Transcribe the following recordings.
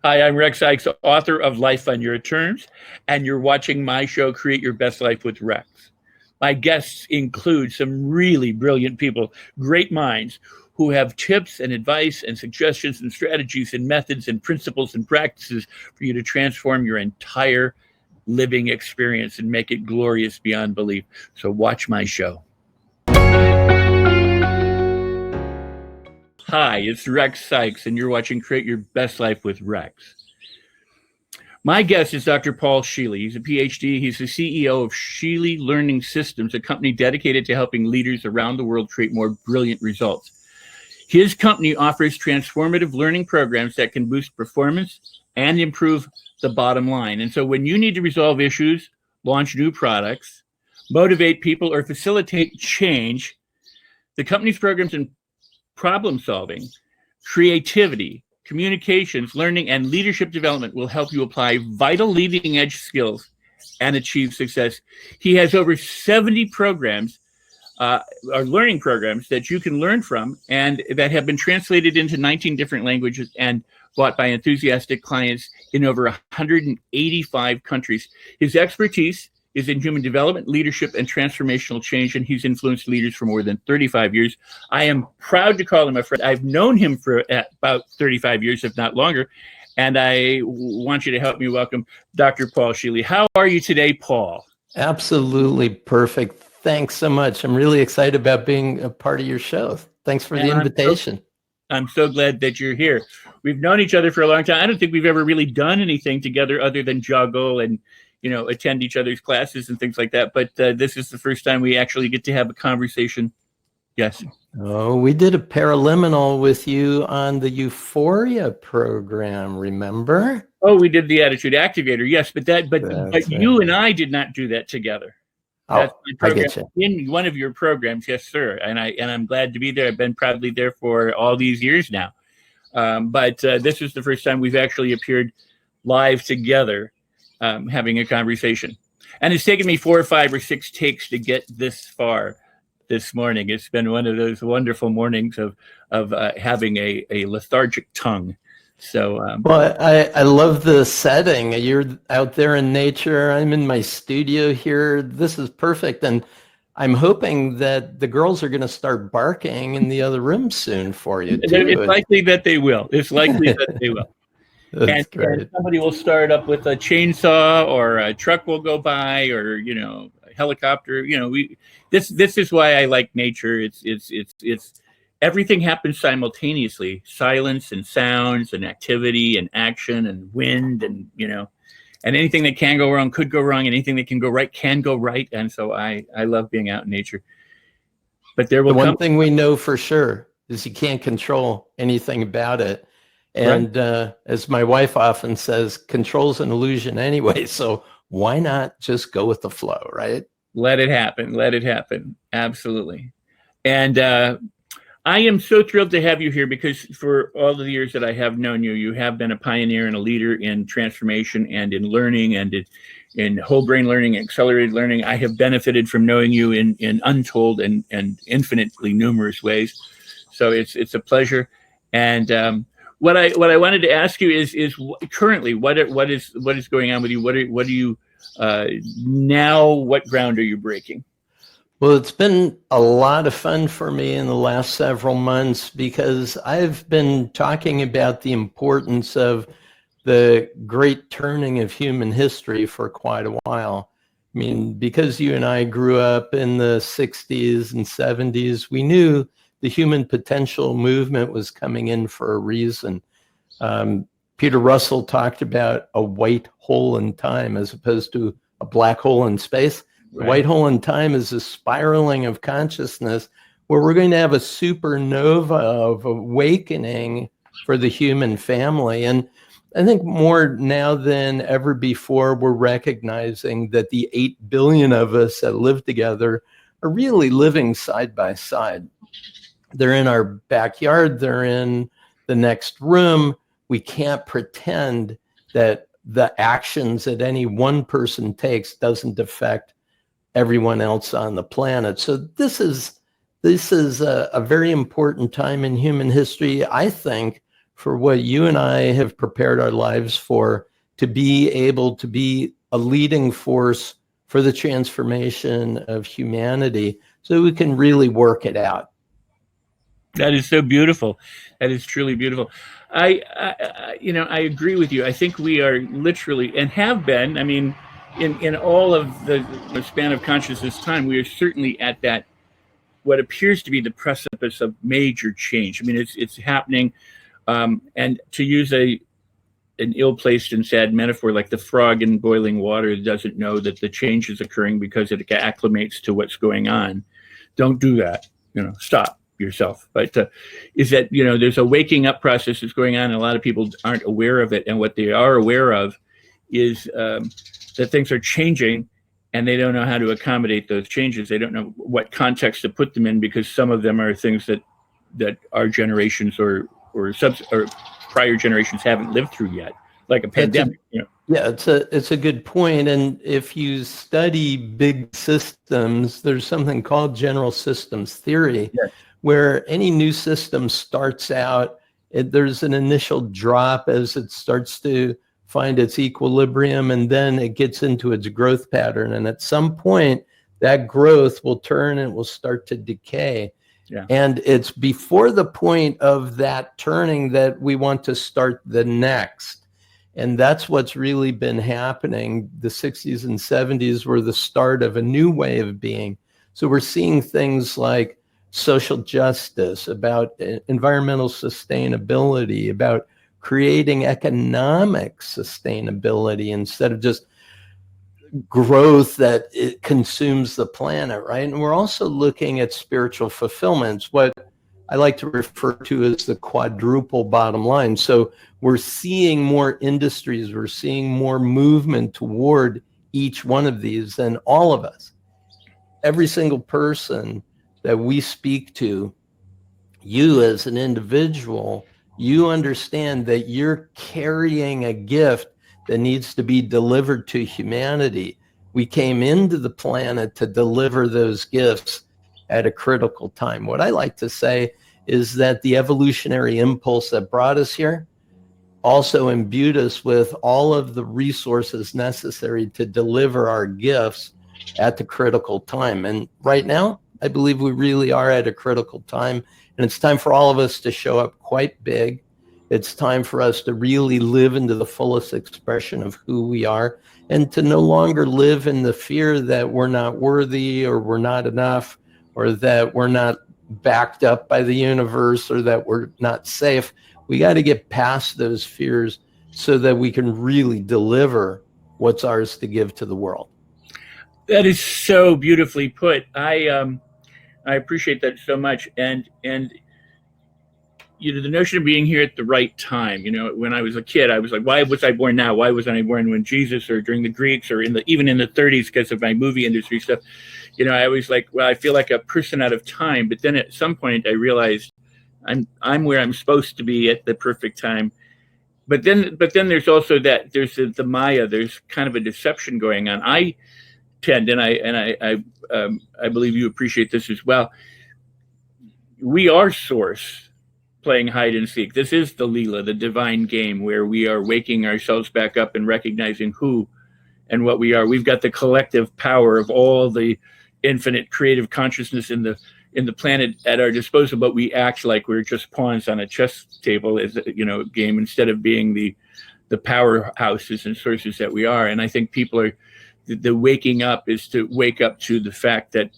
Hi, I'm Rex Sikes, author of Life on Your Terms, and you're watching my show, Create Your Best Life with Rex. My guests include some really brilliant people, great minds, who have tips and advice and suggestions and strategies and methods and principles and practices for you to transform your entire living experience and make it glorious beyond belief. So watch my show. Hi, it's Rex Sikes, and you're watching Create Your Best Life with Rex. My guest is Dr. Paul Scheele. He's a PhD. He's the CEO of Scheele Learning Systems, a company dedicated to helping leaders around the world create more brilliant results. His company offers transformative learning programs that can boost performance and improve the bottom line. And so when you need to resolve issues, launch new products, motivate people, or facilitate change, the company's programs in problem solving, creativity, communications, learning, and leadership development will help you apply vital leading edge skills and achieve success. He has over 70 programs, or learning programs that you can learn from and that have been translated into 19 different languages and bought by enthusiastic clients in over 185 countries. His expertise is in human development, leadership, and transformational change, and he's influenced leaders for more than 35 years. I am proud to call him a friend. I've known him for about 35 years, if not longer, and I want you to help me welcome Dr. Paul Scheele. How are you today, Paul? Absolutely perfect. Thanks so much. I'm really excited about being a part of your show. Thanks for the invitation. I'm so glad that you're here. We've known each other for a long time. I don't think we've ever really done anything together other than juggle and attend each other's classes and things like that. But this is the first time we actually get to have a conversation. Yes. Oh, we did a paraliminal with you on the Euphoria program, remember? Oh, we did the Attitude Activator. Yes, but Right. you and I did not do that together. That's I get you. In one of your programs, yes, sir. And I'm glad to be there. I've been proudly there for all these years now. But this is the first time we've actually appeared live together, having a conversation. And it's taken me 4 or 5 or 6 takes to get this far this morning. It's been one of those wonderful mornings of having a lethargic tongue. So, well, I love the setting. You're out there in nature. I'm in my studio here. This is perfect. And I'm hoping that the girls are going to start barking in the other room soon for you, too. It's likely that they will. It's likely that they will. That's great. And somebody will start up with a chainsaw, or a truck will go by, or a helicopter. This is why I like nature. It's everything happens simultaneously: silence and sounds and activity and action and wind and and anything that can go wrong could go wrong. Anything that can go right can go right. And so I love being out in nature. But there will come one thing we know for sure is you can't control anything about it. And right. As my wife often says, control's an illusion anyway. So why not just go with the flow, right? Let it happen. Let it happen. Absolutely. And I am so thrilled to have you here because for all the years that I have known you, you have been a pioneer and a leader in transformation and in learning and in whole brain learning, accelerated learning. I have benefited from knowing you in untold and infinitely numerous ways. So it's a pleasure. And what I wanted to ask you is currently what is going on with you? What do you now? What ground are you breaking? Well, it's been a lot of fun for me in the last several months because I've been talking about the importance of the great turning of human history for quite a while. I mean, because you and I grew up in the 60s and 70s, we knew the human potential movement was coming in for a reason. Peter Russell talked about a white hole in time as opposed to a black hole in space. The white hole in time is a spiraling of consciousness where we're going to have a supernova of awakening for the human family. And I think more now than ever before, we're recognizing that the 8 billion of us that live together are really living side by side. They're in our backyard. They're in the next room. We can't pretend that the actions that any one person takes doesn't affect everyone else on the planet. So this is a very important time in human history, I think, for what you and I have prepared our lives for, to be able to be a leading force for the transformation of humanity so we can really work it out. That is so beautiful. That is truly beautiful. I agree with you. I think we are literally, and have been, I mean, in all of the span of consciousness time, we are certainly at that, what appears to be the precipice of major change. I mean, it's happening. And to use an ill-placed and sad metaphor, like the frog in boiling water doesn't know that the change is occurring because it acclimates to what's going on. Don't do that. Stop yourself. But is that, there's a waking up process that's going on, and a lot of people aren't aware of it. And what they are aware of is that things are changing, and they don't know how to accommodate those changes. They don't know what context to put them in, because some of them are things that our generations or prior generations haven't lived through yet, like a pandemic. Yeah, it's a good point. And if you study big systems, there's something called general systems theory, yes, where any new system starts out, there's an initial drop as it starts to find its equilibrium, and then it gets into its growth pattern. And at some point, that growth will turn and will start to decay. Yeah. And it's before the point of that turning that we want to start the next. And that's what's really been happening. The 60s and 70s were the start of a new way of being. So we're seeing things like social justice, about environmental sustainability, about creating economic sustainability instead of just growth that it consumes the planet, right? And we're also looking at spiritual fulfillments, what I like to refer to as the quadruple bottom line. So we're seeing more industries, we're seeing more movement toward each one of these, and all of us, every single person that we speak to, you as an individual, you understand that you're carrying a gift that needs to be delivered to humanity. We came into the planet to deliver those gifts at a critical time. What I like to say is that the evolutionary impulse that brought us here also imbued us with all of the resources necessary to deliver our gifts at the critical time. And right now, I believe we really are at a critical time, and it's time for all of us to show up quite big. It's time for us to really live into the fullest expression of who we are, and to no longer live in the fear that we're not worthy, or we're not enough, or that we're not backed up by the universe, or that we're not safe. We got to get past those fears so that we can really deliver what's ours to give to the world. That is so beautifully put. I appreciate that so much. And the notion of being here at the right time, when I was a kid, I was like, why was I born now? Why wasn't I born when Jesus, or during the Greeks, or even in the 30s, because of my movie industry stuff? I was like, well, I feel like a person out of time. But then at some point I realized I'm where I'm supposed to be at the perfect time. But then there's also that there's the Maya, there's kind of a deception going on. I tend, and I believe you appreciate this as well. We are source playing hide and seek. This is the Leela, the divine game, where we are waking ourselves back up and recognizing who and what we are. We've got the collective power of all the infinite creative consciousness in the planet at our disposal, but we act like we're just pawns on a chess table, as a game, instead of being the powerhouses and sources that we are. And I think people are, the waking up is to wake up to the fact that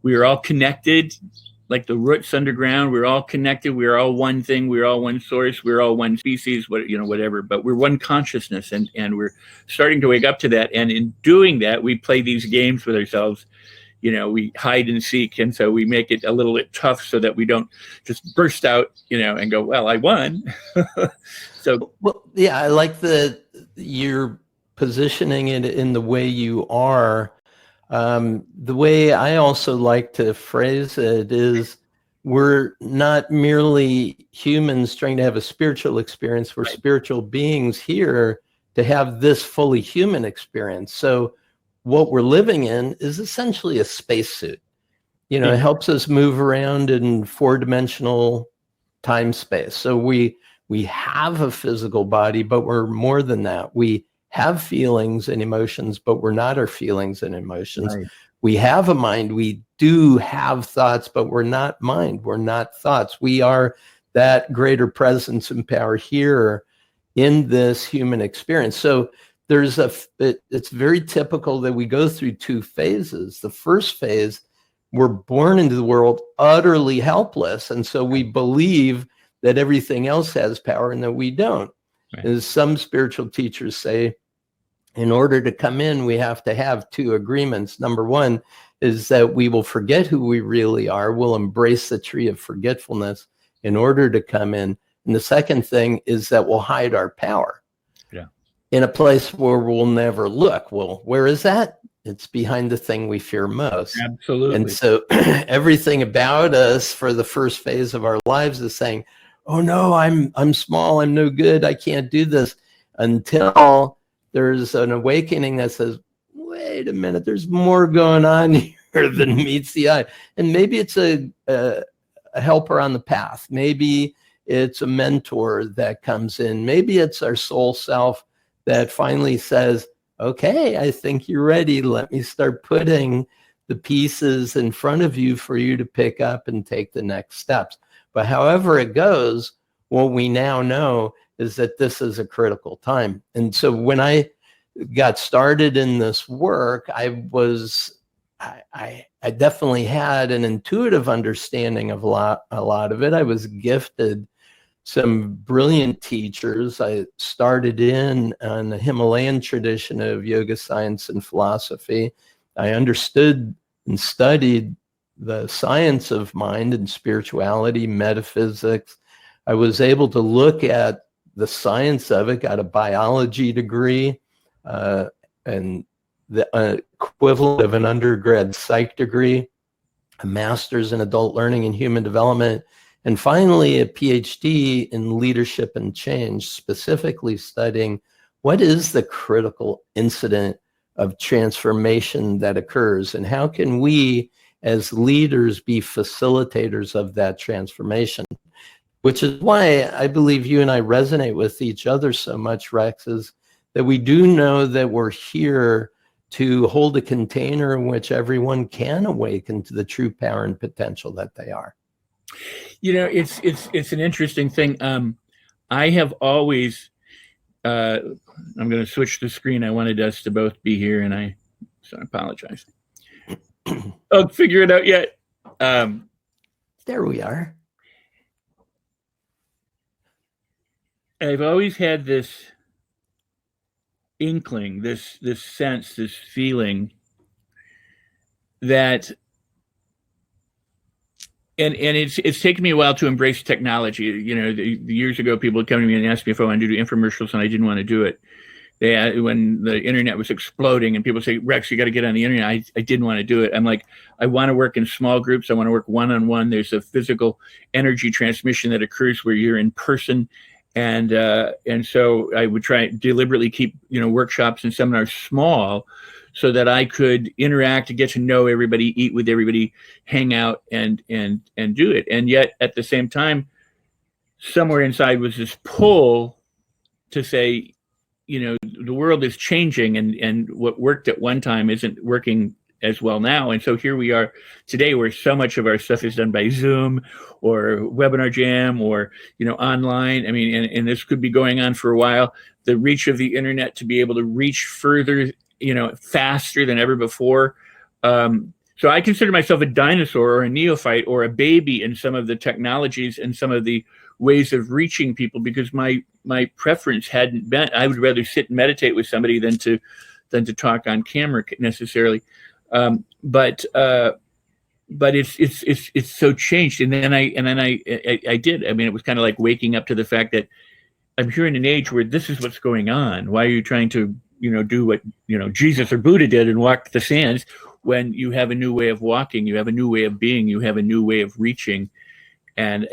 we are all connected, like the roots underground. We're all connected. We're all one thing. We're all one source. We're all one species, whatever, but we're one consciousness. And we're starting to wake up to that. And in doing that, we play these games with ourselves. We hide and seek. And so we make it a little bit tough so that we don't just burst out, and go, well, I won. So, well, yeah, I like you're positioning it in the way you are. The way I also like to phrase it is, we're not merely humans trying to have a spiritual experience. We're spiritual beings here to have this fully human experience. So what we're living in is essentially a spacesuit. It helps us move around in 4-dimensional time space. So we We have a physical body, but we're more than that. We have feelings and emotions, but we're not our feelings and emotions. Right. We have a mind. We do have thoughts, but we're not mind. We're not thoughts. We are that greater presence and power here in this human experience. So it's very typical that we go through two phases. The first phase, we're born into the world utterly helpless. And so we believe that everything else has power and that we don't. Right. As some spiritual teachers say, in order to come in, we have to have two agreements. Number one is that we will forget who we really are. We'll embrace the tree of forgetfulness in order to come in. And the second thing is that we'll hide our power in a place where we'll never look. Well, where is that? It's behind the thing we fear most. Absolutely. And so everything about us for the first phase of our lives is saying, oh no, I'm small, I'm no good, I can't do this, until there's an awakening that says, wait a minute, there's more going on here than meets the eye. And maybe it's a helper on the path. Maybe it's a mentor that comes in. Maybe it's our soul self that finally says, okay, I think you're ready. Let me start putting the pieces in front of you for you to pick up and take the next steps. But however it goes, what we now know is that this is a critical time. And so when I got started in this work, I definitely had an intuitive understanding of a lot of it. I was gifted some brilliant teachers. I started in on the Himalayan tradition of yoga, science, and philosophy. I understood and studied the science of mind and spirituality, metaphysics. I was able to look at the science of it, got a biology degree, and the equivalent of an undergrad psych degree, a master's in adult learning and human development, and finally a PhD in leadership and change, specifically studying what is the critical incident of transformation that occurs, and how can we as leaders be facilitators of that transformation. Which is why I believe you and I resonate with each other so much, Rex, is that we do know that we're here to hold a container in which everyone can awaken to the true power and potential that they are. You know, it's an interesting thing. I have always, I'm going to switch the screen. I wanted us to both be here, and so I apologize. Oh, figure it out yet. There we are. I've always had this inkling, this sense, this feeling that, and it's taken me a while to embrace technology. You know, the years ago, people would come to me and ask me if I wanted to do infomercials, and I didn't want to do it. When the internet was exploding and people say, Rex, you got to get on the internet. I didn't want to do it. I'm like, I want to work in small groups. I want to work one-on-one. There's a physical energy transmission that occurs where you're in person. And so I would try deliberately keep, workshops and seminars small so that I could interact and get to know everybody, eat with everybody, hang out and do it. And yet at the same time, somewhere inside was this pull to say, the world is changing and what worked at one time isn't working as well now. And so here we are today where so much of our stuff is done by Zoom or Webinar Jam or, online. I mean, and this could be going on for a while. The reach of the internet to be able to reach further, faster than ever before. So I consider myself a dinosaur or a neophyte or a baby in some of the technologies and some of the ways of reaching people, because my preference hadn't been, I would rather sit and meditate with somebody than to talk on camera necessarily. But it's so changed. And then I did. I mean, it was kind of like waking up to the fact that I'm here in an age where this is what's going on. Why are you trying to, do what, Jesus or Buddha did and walk the sands when you have a new way of walking, you have a new way of being, you have a new way of reaching. And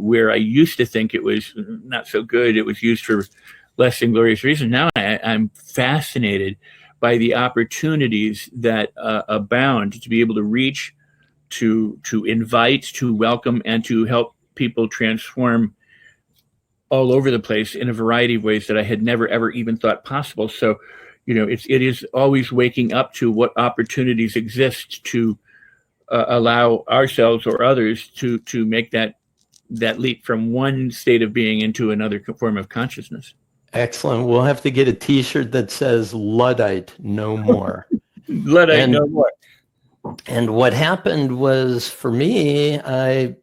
where I used to think it was not so good, it was used for less than glorious reasons. Now I'm fascinated by the opportunities that abound to be able to reach, to invite, to welcome, and to help people transform all over the place in a variety of ways that I had never ever even thought possible. So, it is always waking up to what opportunities exist to allow ourselves or others to make that leap from one state of being into another form of consciousness. Excellent. We'll have to get a T-shirt that says Luddite no more. Luddite no more. And what happened was, for me, I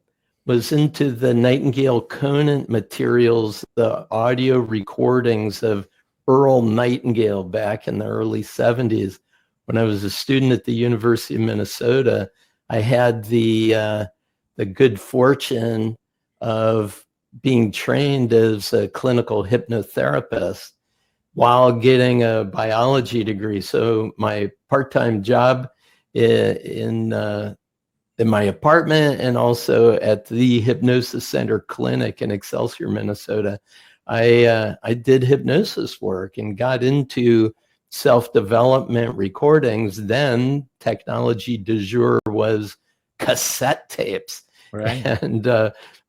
was into the Nightingale Conant materials, the audio recordings of Earl Nightingale back in the early 70s. When I was a student at the University of Minnesota, I had the good fortune of being trained as a clinical hypnotherapist while getting a biology degree. So my part-time job in my apartment and also at the Hypnosis Center Clinic in Excelsior, Minnesota, I did hypnosis work and got into self-development recordings. Then technology du jour was cassette tapes. Right. And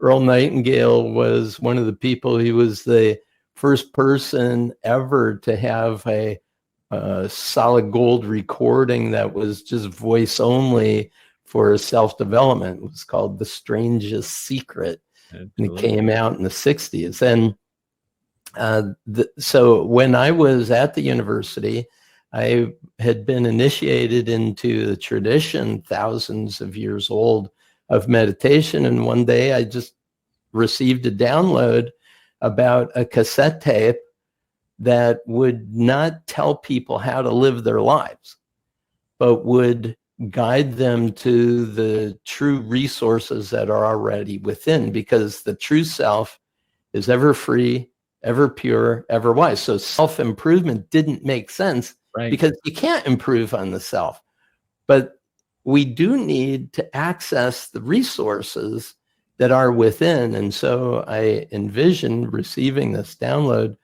Earl Nightingale was one of the people. He was the first person ever to have a solid gold recording that was just voice only for self-development. It was called The Strangest Secret. And it came out in the 60s. And so when I was at the university, I had been initiated into the tradition, thousands of years old, of meditation. And one day I just received a download about a cassette tape that would not tell people how to live their lives, but would guide them to the true resources that are already within, because the true self is ever free, ever pure, ever wise. So self-improvement didn't make sense, right? Because you can't improve on the self. But we do need to access the resources that are within. And so I envisioned receiving this download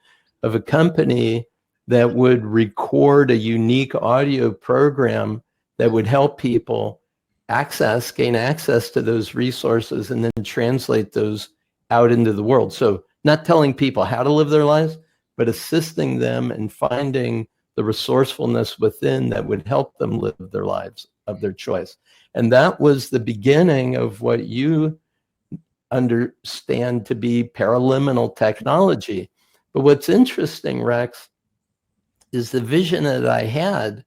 of a company that would record a unique audio program that would help people gain access to those resources and then translate those out into the world. So not telling people how to live their lives, but assisting them in finding the resourcefulness within that would help them live their lives of their choice. And that was the beginning of what you understand to be paraliminal technology. But what's interesting, Rex, is the vision that I had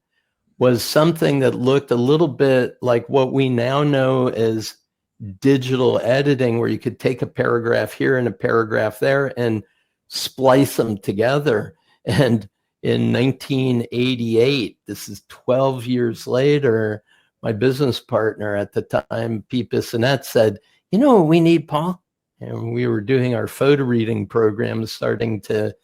was something that looked a little bit like what we now know as digital editing, where you could take a paragraph here and a paragraph there and splice them together. And in 1988, this is 12 years later, my business partner at the time, Pete Bissonette, said, "You know what we need, Paul?" And we were doing our photo reading program, starting to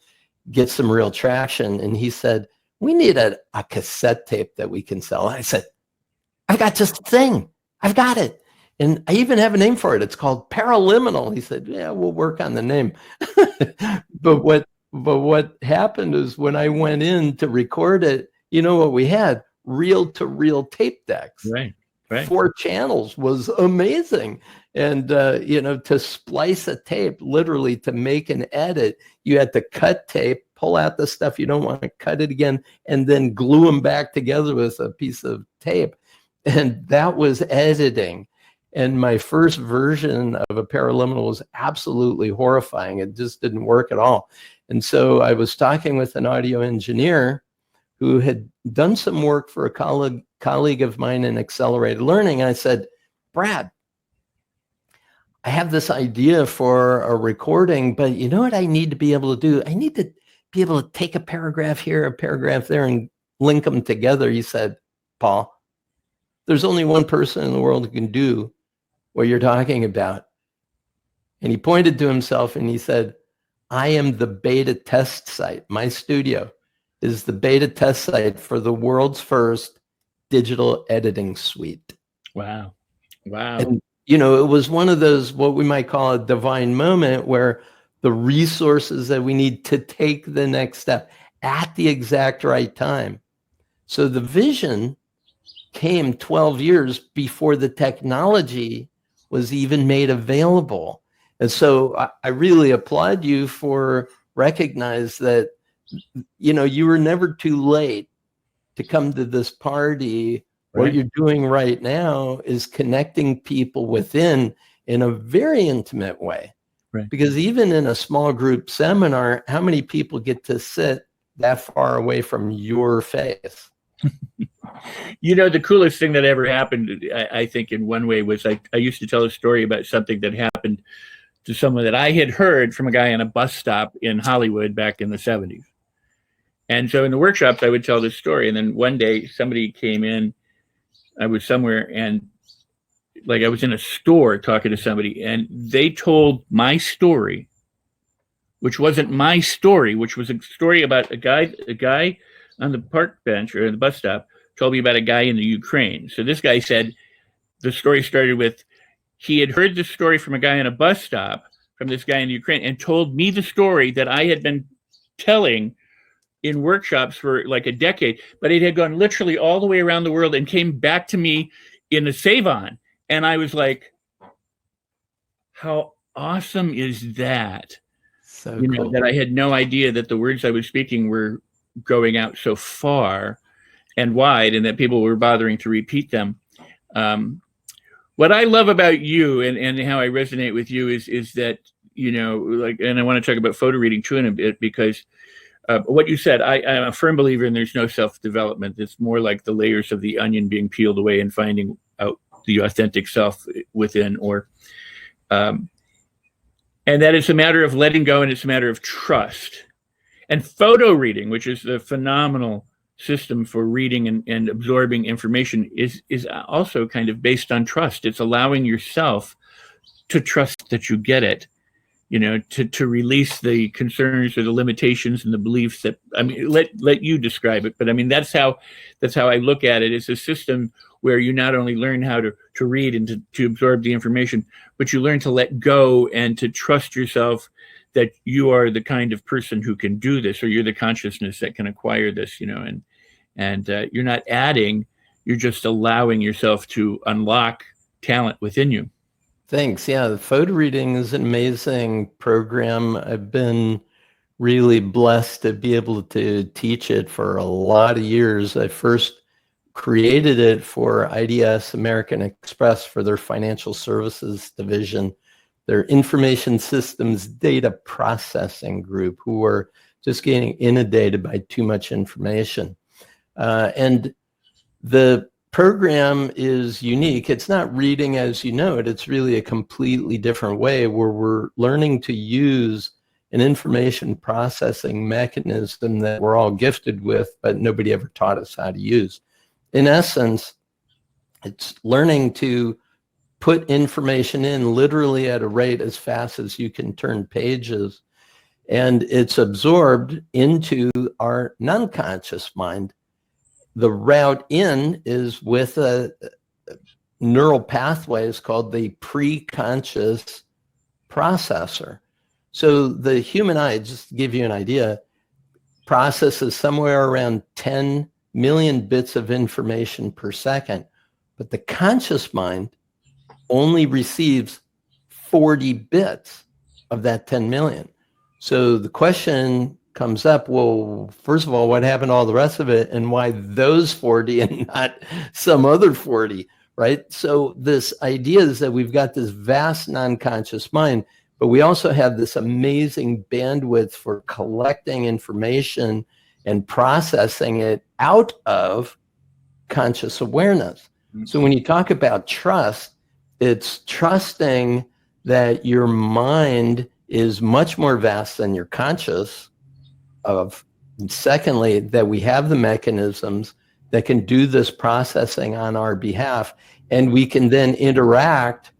get some real traction. And he said, "We need a cassette tape that we can sell." I said, "I've got just a thing. I've got it. And I even have a name for it. It's called Paraliminal." He said, "Yeah, we'll work on the name." But what happened is when I went in to record it, you know what we had? Reel-to-reel tape decks. Right. 4 channels was amazing. And, to splice a tape, literally to make an edit, you had to cut tape, pull out the stuff you don't want to, cut it again, and then glue them back together with a piece of tape. And that was editing. And my first version of a paraliminal was absolutely horrifying. It just didn't work at all. And so I was talking with an audio engineer who had done some work for a colleague of mine in accelerated learning. And I said, "Brad, I have this idea for a recording, but you know what I need to be able to do? I need to be able to take a paragraph here, a paragraph there, and link them together." He said, "Paul, there's only one person in the world who can do what you're talking about." And he pointed to himself and he said, "I am the beta test site. My studio is the beta test site for the world's first digital editing suite." Wow. And, it was one of those, what we might call a divine moment, where the resources that we need to take the next step at the exact right time. So the vision came 12 years before the technology was even made available. And so I really applaud you for recognize that, you were never too late to come to this party. Right. What you're doing right now is connecting people within in a very intimate way. Right. Because even in a small group seminar, how many people get to sit that far away from your face? The coolest thing that ever happened, I think in one way, was I used to tell a story about something that happened to someone that I had heard from a guy on a bus stop in Hollywood back in the 70s. And so in the workshops, I would tell this story. And then one day somebody came in, I was somewhere, and I was in a store talking to somebody, and they told my story, which wasn't my story, which was a story about a guy on the park bench or the bus stop told me about a guy in the Ukraine. So this guy said the story started with, he had heard the story from a guy on a bus stop from this guy in the Ukraine and told me the story that I had been telling in workshops for like a decade, but it had gone literally all the way around the world and came back to me in the save-on. And I was like, how awesome is that? So cool. That I had no idea that the words I was speaking were going out so far and wide, and that people were bothering to repeat them. What I love about you and how I resonate with you is that, and I want to talk about photo reading too in a bit, because what you said, I'm a firm believer in there's no self-development. It's more like the layers of the onion being peeled away and finding out the authentic self within, and that it's a matter of letting go, and it's a matter of trust. And photo reading, which is a phenomenal system for reading and absorbing information, is also kind of based on trust. It's allowing yourself to trust that you get it, to release the concerns or the limitations and the beliefs that, let you describe it. But that's how I look at it. It's a system where you not only learn how to read and to absorb the information, but you learn to let go and to trust yourself that you are the kind of person who can do this, or you're the consciousness that can acquire this, and you're not adding, you're just allowing yourself to unlock talent within you. Thanks. Yeah, the photo reading is an amazing program. I've been really blessed to be able to teach it for a lot of years. I first created it for IDS American Express for their financial services division, their information systems data processing group, who were just getting inundated by too much information. And the program is unique. It's not reading as you know it. It's really a completely different way where we're learning to use an information processing mechanism that we're all gifted with, but nobody ever taught us how to use. In essence, it's learning to put information in literally at a rate as fast as you can turn pages, and it's absorbed into our non-conscious mind. The route in is with a neural pathways called the pre-conscious processor. So the human eye, just to give you an idea, processes somewhere around 10 million bits of information per second, but the conscious mind only receives 40 bits of that 10 million. So the question comes up, well, first of all, what happened to all the rest of it, and why those 40 and not some other 40, right? So this idea is that we've got this vast non-conscious mind, but we also have this amazing bandwidth for collecting information and processing it out of conscious awareness. So when you talk about trust, it's trusting that your mind is much more vast than your conscious of. And secondly, that we have the mechanisms that can do this processing on our behalf, and we can then interact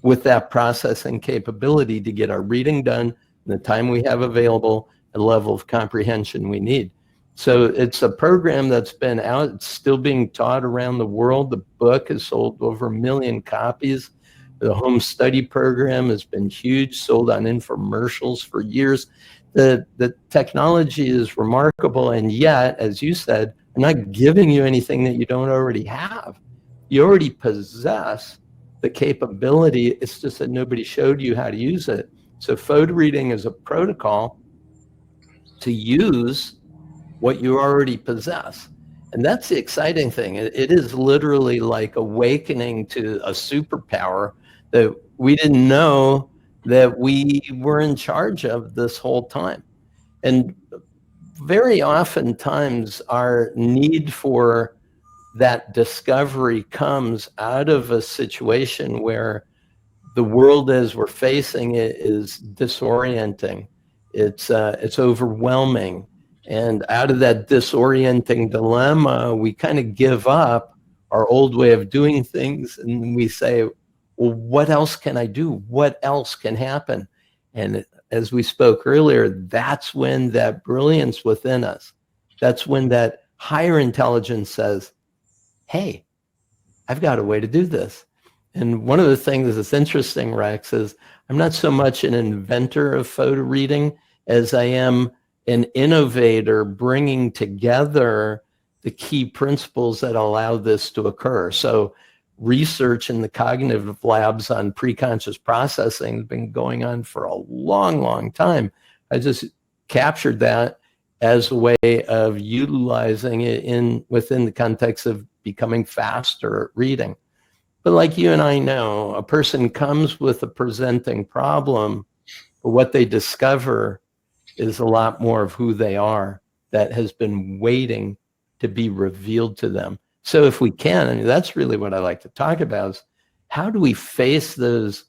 with that processing capability to get our reading done in the time we have available, a level of comprehension we need. So it's a program that's been out, it's still being taught around the world. The book has sold over 1 million copies. The home study program has been huge, sold on infomercials for years. The technology is remarkable, and yet, as you said, I'm not giving you anything that you don't already have. You already possess the capability. It's just that nobody showed you how to use it. So photo reading is a protocol to use what you already possess. And that's the exciting thing. It is literally like awakening to a superpower that we didn't know that we were in charge of this whole time. And very oftentimes our need for that discovery comes out of a situation where the world as we're facing it is disorienting. It's overwhelming. And out of that disorienting dilemma, we kind of give up our old way of doing things and we say, well, what else can I do? What else can happen? And as we spoke earlier, that's when that brilliance within us, that's when that higher intelligence says, hey, I've got a way to do this. And one of the things that's interesting, Rex, is I'm not so much an inventor of photo reading as I am an innovator bringing together the key principles that allow this to occur. So research in the cognitive labs on preconscious processing has been going on for a long, long time. I just captured that as a way of utilizing it within the context of becoming faster at reading. But like you and I know, a person comes with a presenting problem, but what they discover is a lot more of who they are that has been waiting to be revealed to them. So if we can, and that's really what I like to talk about, is how do we face those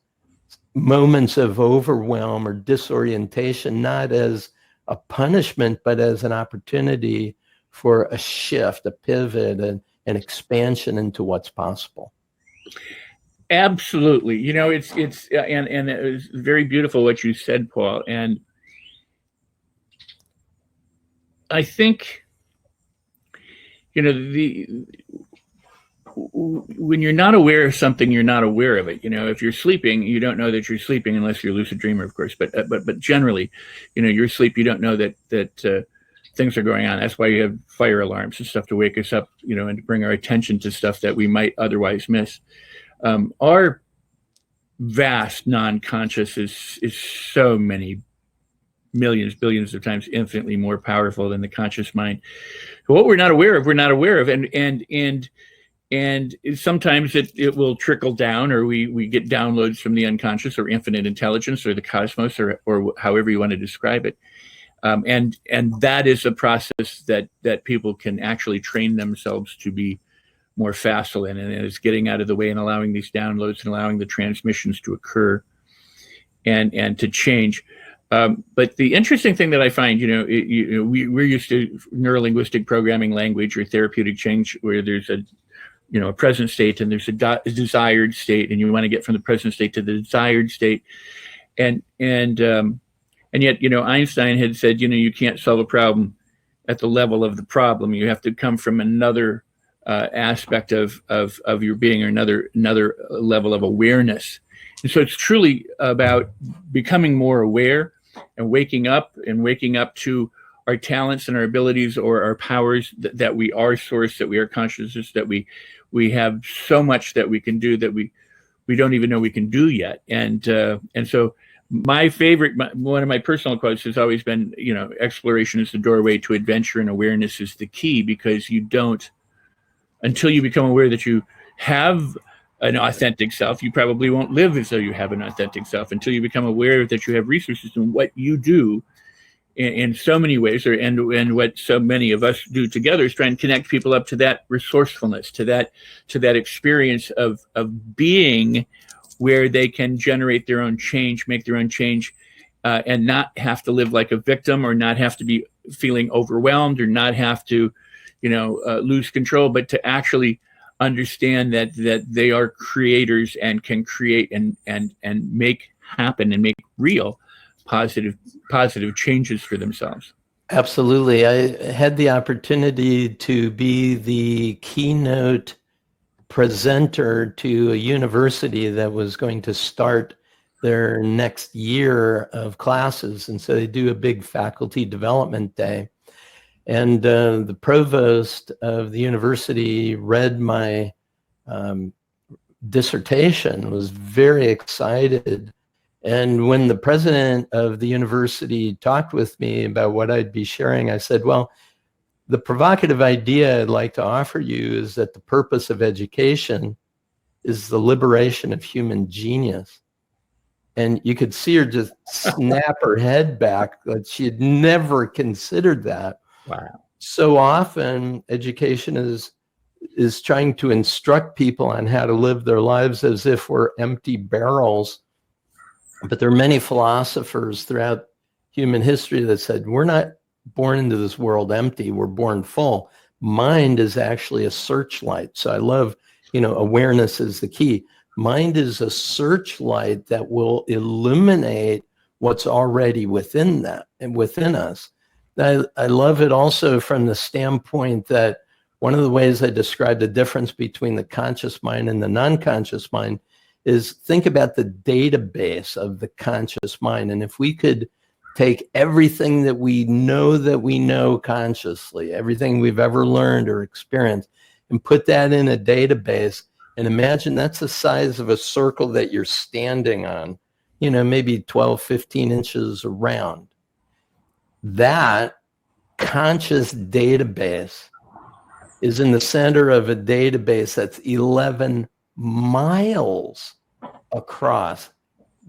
moments of overwhelm or disorientation, not as a punishment, but as an opportunity for a shift, a pivot, and an expansion into what's possible. Absolutely. You know, it's and it was very beautiful what you said, Paul. And I think, you know, when you're not aware of something, you're not aware of it. You know, if you're sleeping, you don't know that you're sleeping unless you're a lucid dreamer, of course. But generally, you know, you're asleep, you don't know that things are going on. That's why you have fire alarms and stuff to wake us up, you know, and to bring our attention to stuff that we might otherwise miss. Our vast non-conscious is so many millions, billions of times infinitely more powerful than the conscious mind. What we're not aware of, we're not aware of. And sometimes it will trickle down, or we get downloads from the unconscious or infinite intelligence or the cosmos or however you want to describe it. And that is a process that people can actually train themselves to be more facile in, and it's getting out of the way and allowing these downloads and allowing the transmissions to occur and to change. But the interesting thing that I find, you know, we're used to neurolinguistic programming language or therapeutic change, where there's a present state and there's a desired state, and you want to get from the present state to the desired state. And yet, you know, Einstein had said, you know, you can't solve a problem at the level of the problem. You have to come from another aspect of your being, or another level of awareness. And so it's truly about becoming more aware and waking up to our talents and our abilities, or our powers, that we are source, that we are consciousness, that we have so much that we can do that we don't even know we can do yet. And so my favorite, one of my personal quotes has always been, you know, exploration is the doorway to adventure and awareness is the key, because you don't, until you become aware that you have an authentic self, you probably won't live as though you have an authentic self until you become aware that you have resources in what you do in so many ways, and what so many of us do together is try and connect people up to that resourcefulness, to that experience of being, where they can generate their own change, make their own change, and not have to live like a victim, or not have to be feeling overwhelmed, or not have to, you know, lose control, but to actually understand that they are creators and can create and make happen and make real positive changes for themselves. Absolutely. I had the opportunity to be the keynote presenter to a university that was going to start their next year of classes. And so they do a big faculty development day. And the provost of the university read my dissertation, was very excited. And when the president of the university talked with me about what I'd be sharing, I said, well, the provocative idea I'd like to offer you is that the purpose of education is the liberation of human genius. And you could see her just snap her head back, like she had never considered that. Wow. So often education is trying to instruct people on how to live their lives as if we're empty barrels. But there are many philosophers throughout human history that said, we're not born into this world empty, we're born full. Mind is actually a searchlight. So I love, awareness is the key. Mind is a searchlight that will illuminate what's already within that and within us. I love it also from the standpoint that one of the ways I describe the difference between the conscious mind and the non-conscious mind is think about the database of the conscious mind. And if we could take everything that we know consciously, everything we've ever learned or experienced, and put that in a database, and imagine that's the size of a circle that you're standing on, maybe 12, 15 inches around. That conscious database is in the center of a database that's 11 miles across.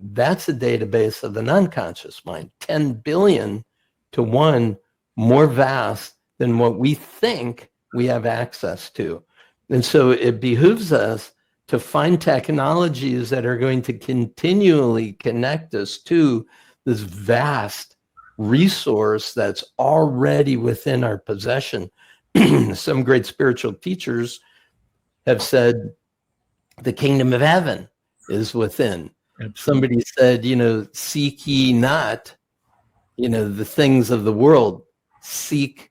That's a database of the non-conscious mind, 10 billion to 1, more vast than what we think we have access to. And so it behooves us to find technologies that are going to continually connect us to this vast resource that's already within our possession. Some great spiritual teachers have said the kingdom of heaven is within. Absolutely. Somebody said, seek ye not, the things of the world. Seek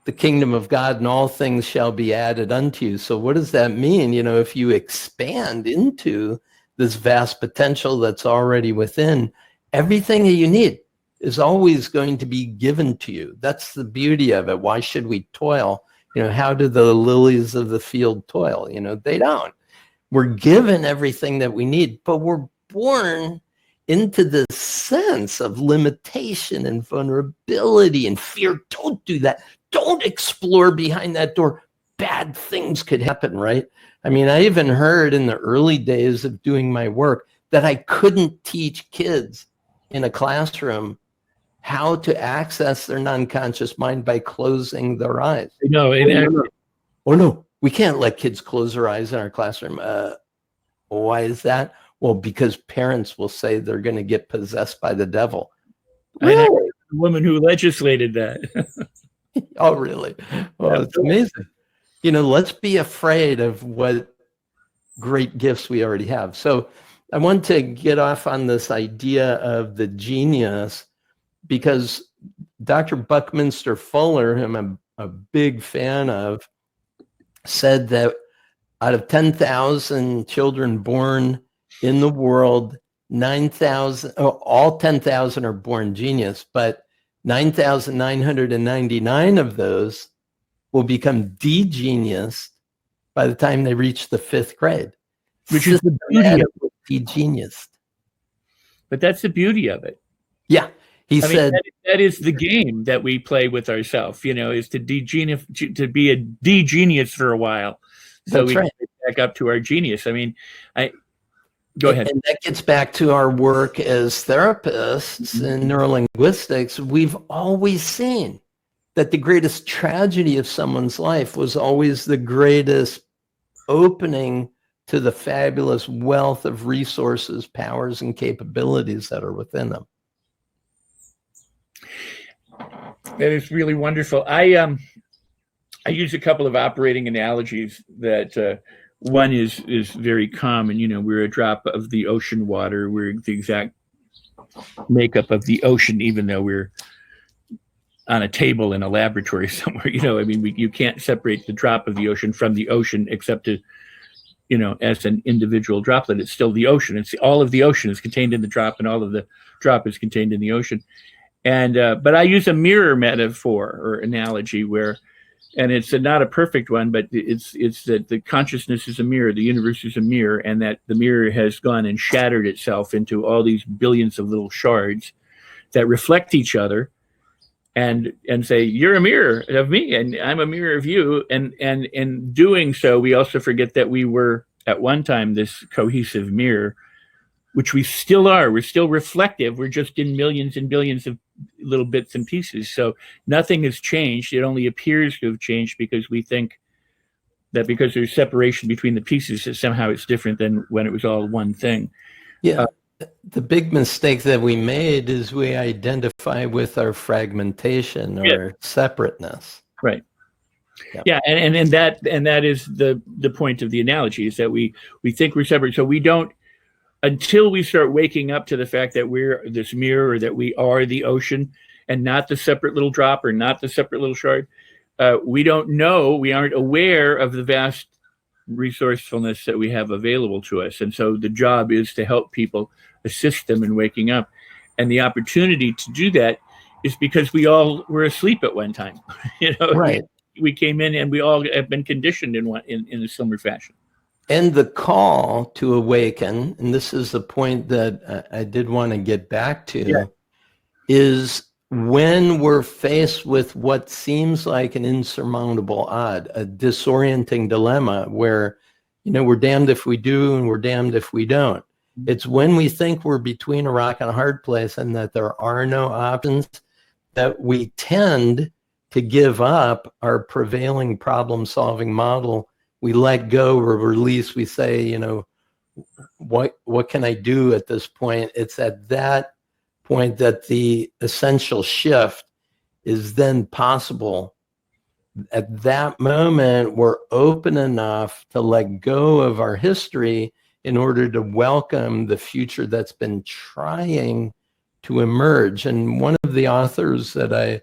the kingdom of God and all things shall be added unto you. So what does that mean? If you expand into this vast potential that's already within, everything that you need is always going to be given to you. That's the beauty of it. Why should we toil? How do the lilies of the field toil? They don't. We're given everything that we need, but we're born into this sense of limitation and vulnerability and fear. Don't do that. Don't explore behind that door. Bad things could happen, right? I mean, I even heard in the early days of doing my work that I couldn't teach kids in a classroom how to access their non-conscious mind by closing their eyes. Oh no, we can't let kids close their eyes in our classroom. Why is that? Well, because parents will say they're going to get possessed by the devil. Really? I know a woman who legislated that. Oh, really? Well, it's amazing. Let's be afraid of what great gifts we already have. So I want to get off on this idea of the genius because Dr. Buckminster Fuller, whom I'm a big fan of, said that out of 10,000 children born in the world, 9,000, all 10,000 are born genius, but 9,999 of those will become de-genius by the time they reach the 5th grade. Which is the beauty of it. De-genius. But that's the beauty of it. Yeah. He said that is the game that we play with ourselves, is to be a de-genius for a while. So we get back up to our genius. Go ahead. And that gets back to our work as therapists in neurolinguistics. We've always seen that the greatest tragedy of someone's life was always the greatest opening to the fabulous wealth of resources, powers, and capabilities that are within them. That is really wonderful. I use a couple of operating analogies that one is very common. We're a drop of the ocean water. We're the exact makeup of the ocean, even though we're on a table in a laboratory somewhere. You can't separate the drop of the ocean from the ocean except to, as an individual droplet. It's still the ocean. It's all of the ocean is contained in the drop, and all of the drop is contained in the ocean. And but I use a mirror metaphor or analogy where And it's not a perfect one, but it's that the consciousness is a mirror, the universe is a mirror, and that the mirror has gone and shattered itself into all these billions of little shards that reflect each other, and say, you're a mirror of me and I'm a mirror of you. And in doing so, we also forget that we were at one time this cohesive mirror, which we still are. We're still reflective. We're just in millions and billions of little bits and pieces. So nothing has changed. It only appears to have changed because we think that because there's separation between the pieces, that somehow it's different than when it was all one thing. Yeah. The big mistake that we made is we identify with our fragmentation or separateness. Right. Yeah, and that is the point of the analogy, is that we think we're separate. So we don't, until we start waking up to the fact that we're this mirror, or that we are the ocean and not the separate little drop or not the separate little shard, we don't know, we aren't aware of the vast resourcefulness that we have available to us. And so the job is to help people, assist them in waking up. And the opportunity to do that is because we all were asleep at one time. Right. We came in and we all have been conditioned in a similar fashion. And the call to awaken, and this is the point that I did want to get back to, is when we're faced with what seems like an insurmountable odd, a disorienting dilemma where, we're damned if we do and we're damned if we don't. It's when we think we're between a rock and a hard place and that there are no options, that we tend to give up our prevailing problem-solving model. We let go or release. We say, what can I do at this point? It's at that point that the essential shift is then possible. At that moment, we're open enough to let go of our history in order to welcome the future that's been trying to emerge. And one of the authors that I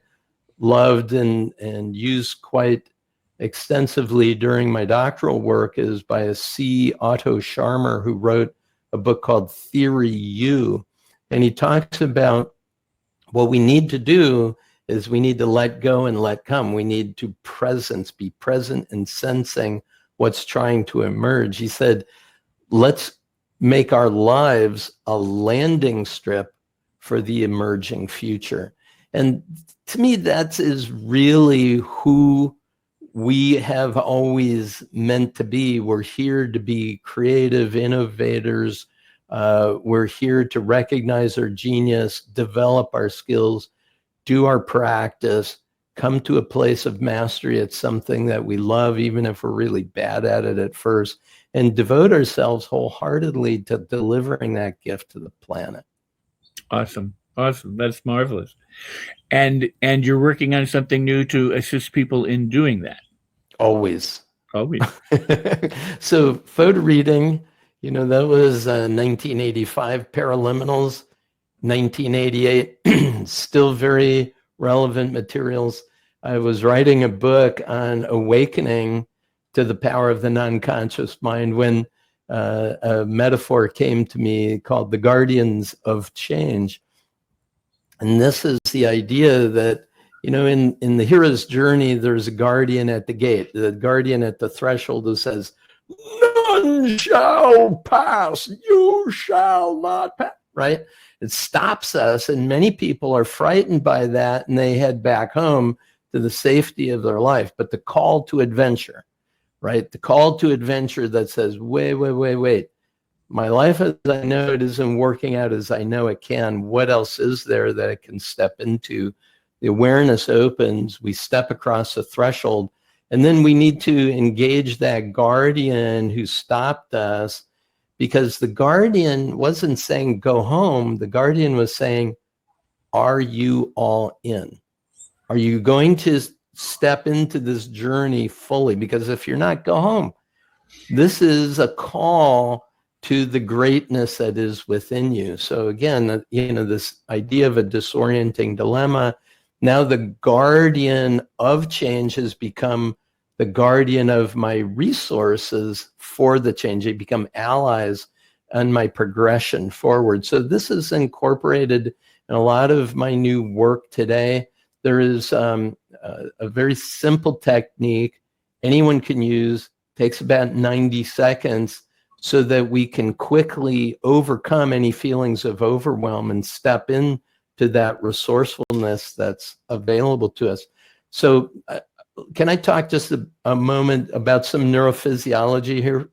loved and used quite extensively during my doctoral work is by a C. Otto Scharmer, who wrote a book called Theory U. And he talks about what we need to do is we need to let go and let come. We need to be present and sensing what's trying to emerge. He said, let's make our lives a landing strip for the emerging future. And to me, that is really who we have always meant to be. We're here to be creative innovators. We're here to recognize our genius, develop our skills, do our practice, come to a place of mastery at something that we love, even if we're really bad at it at first, and devote ourselves wholeheartedly to delivering that gift to the planet. Awesome. That's marvelous. And you're working on something new to assist people in doing that. Always. So photo reading, that was 1985 Paraliminals, 1988, still very relevant materials. I was writing a book on awakening to the power of the non-conscious mind when a metaphor came to me called the guardians of change. And this is the idea that, in the hero's journey, there's a guardian at the gate, the guardian at the threshold who says, none shall pass, you shall not pass, right? It stops us, and many people are frightened by that, and they head back home to the safety of their life. But the call to adventure, right? The call to adventure that says, wait. My life as I know it isn't working out as I know it can. What else is there that it can step into? The awareness opens, we step across the threshold, and then we need to engage that guardian who stopped us, because the guardian wasn't saying go home. The guardian was saying, are you all in? Are you going to step into this journey fully? Because if you're not, go home. This is a call to the greatness that is within you. So again, this idea of a disorienting dilemma. Now the guardian of change has become the guardian of my resources for the change. They become allies on my progression forward. So this is incorporated in a lot of my new work today. there is a very simple technique anyone can use, takes about 90 seconds, so that we can quickly overcome any feelings of overwhelm and step into that resourcefulness that's available to us. So can I talk just a moment about some neurophysiology here?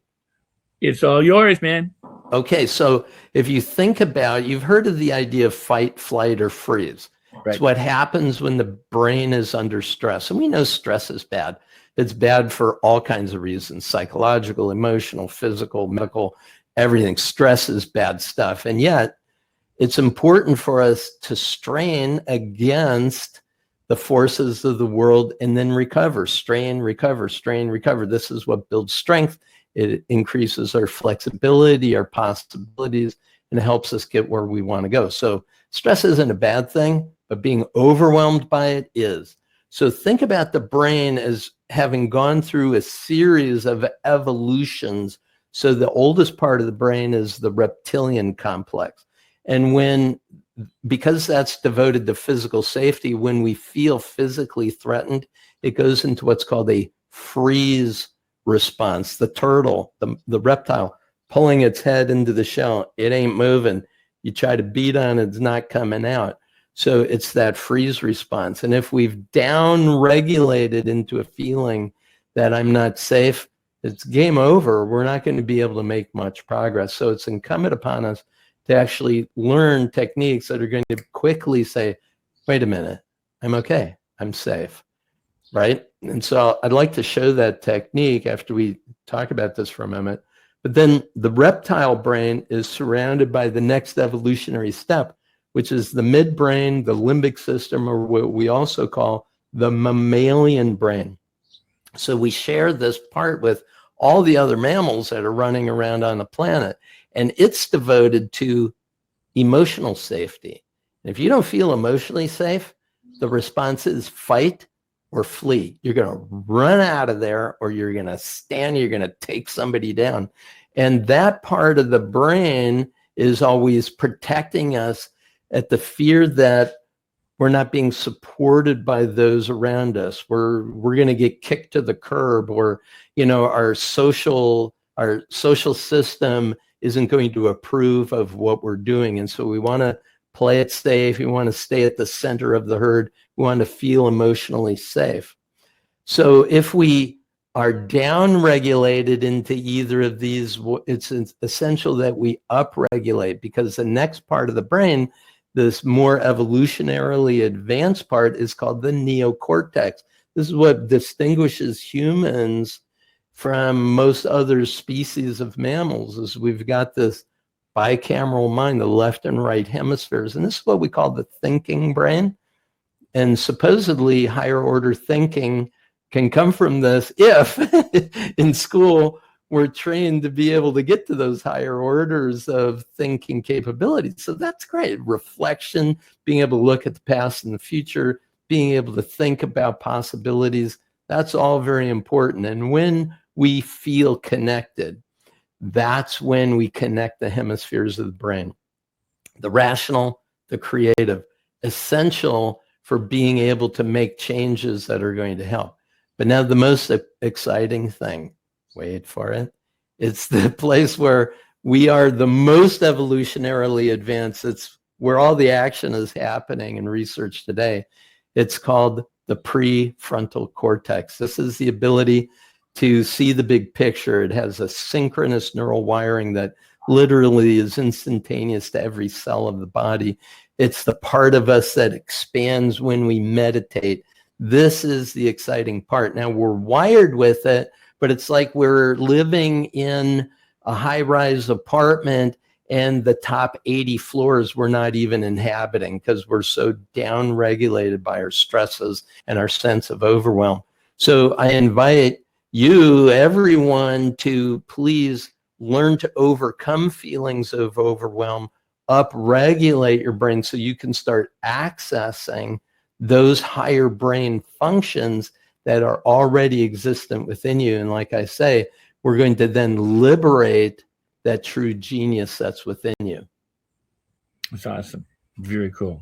It's all yours, man. Okay, so if you think about, you've heard of the idea of fight, flight, or freeze. Right. It's what happens when the brain is under stress. And we know stress is bad. It's bad for all kinds of reasons: psychological, emotional, physical, medical, everything. Stress is bad stuff. And yet, it's important for us to strain against the forces of the world and then recover. Strain, recover, strain, recover. This is what builds strength. It increases our flexibility, our possibilities, and it helps us get where we want to go. So stress isn't a bad thing, but being overwhelmed by it is. So think about the brain as having gone through a series of evolutions. So the oldest part of the brain is the reptilian complex. And because that's devoted to physical safety, when we feel physically threatened, it goes into what's called a freeze response. The turtle, the reptile, pulling its head into the shell, it ain't moving. You try to beat on it, it's not coming out. So it's that freeze response. And if we've down-regulated into a feeling that I'm not safe, it's game over. We're not going to be able to make much progress. So it's incumbent upon us to actually learn techniques that are going to quickly say, wait a minute, I'm okay, I'm safe, right? And so I'd like to show that technique after we talk about this for a moment. But then the reptile brain is surrounded by the next evolutionary step, which is the midbrain, the limbic system, or what we also call the mammalian brain. So we share this part with all the other mammals that are running around on the planet, and it's devoted to emotional safety. And if you don't feel emotionally safe, the response is fight or flee. You're going to run out of there, or you're going to stand, you're going to take somebody down. And that part of the brain is always protecting us at the fear that we're not being supported by those around us. We're going to get kicked to the curb, or, our social system isn't going to approve of what we're doing. And so we want to play it safe. We want to stay at the center of the herd. We want to feel emotionally safe. So if we are down-regulated into either of these, it's essential that we up-regulate, because the next part of the brain, this more evolutionarily advanced part, is called the neocortex. This is what distinguishes humans from most other species of mammals, is we've got this bicameral mind, the left and right hemispheres. And this is what we call the thinking brain. And supposedly higher order thinking can come from this if in school we're trained to be able to get to those higher orders of thinking capabilities. So that's great. Reflection, being able to look at the past and the future, being able to think about possibilities, that's all very important. And when we feel connected, that's when we connect the hemispheres of the brain. The rational, the creative, essential for being able to make changes that are going to help. But now the most exciting thing, wait for it, it's the place where we are the most evolutionarily advanced. It's where all the action is happening in research today. It's called the prefrontal cortex. This is the ability to see the big picture. It has a synchronous neural wiring that literally is instantaneous to every cell of the body. It's the part of us that expands when we meditate. This is the exciting part. Now, we're wired with it, but it's like we're living in a high-rise apartment and the top 80 floors we're not even inhabiting because we're so down-regulated by our stresses and our sense of overwhelm. So I invite you, everyone, to please learn to overcome feelings of overwhelm, up-regulate your brain so you can start accessing those higher brain functions that are already existent within you. And like I say, we're going to then liberate that true genius that's within you. That's awesome. Very cool.